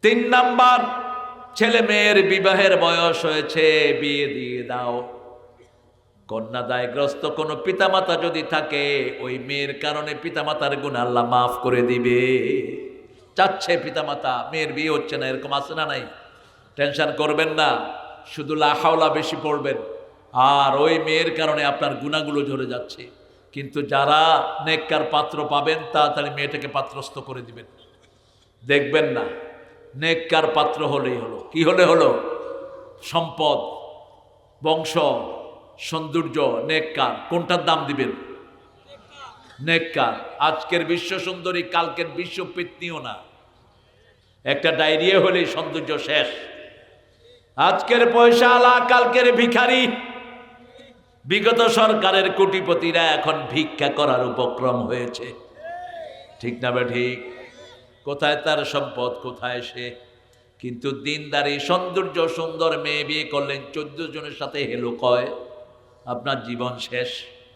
3 নাম্বার, ছেলে মেয়ের বিবাহের বয়স হয়েছে, বিয়ে দিয়ে দাও। কন্যাদায়গ্রস্ত কোনো পিতামাতা যদি থাকে, ওই মেয়ের কারণে পিতামাতার গুনাহ আল্লাহ মাফ করে দিবে। চাচ্ছে পিতামাতা মেয়ের বিয়ে হচ্ছে না, এরকম আছে না নাই? টেনশন করবেন না, শুধু লা হাওলা বেশি পড়বেন, আর ওই মেয়ের কারণে আপনার গুনাহগুলো ঝরে যাচ্ছে। কিন্তু যারা নেককার পাত্র পাবেন তাড়াতাড়ি মেয়েটাকে পাত্রস্থ করে দিবেন। দেখবেন না, নেককার পাত্র হলেই হলো। কি হলে হলো? সম্পদ, বংশ, সৌন্দর্য, নেককার। কোনটার দাম দিবেন? নেককার। আজকের বিশ্ব সুন্দরী কালকের বিশ্ব পেতনিও না। একটা ডায়রিয়া হলেই সৌন্দর্য শেষ। আজকের পয়সা আলা কালকের ভিখারি। বিগত সরকারের কোটিপতিরা এখন ভিক্ষা করার উপক্রম হয়েছে। ঠিক না বে ঠিক? কোথায় তার সম্পদ, কোথায় সে? কিন্তু দিনদারি সৌন্দর্য সুন্দর মেয়ে বিয়ে করলেন, 14 জনের সাথে হেলো কয়, আপনার জীবন শেষ।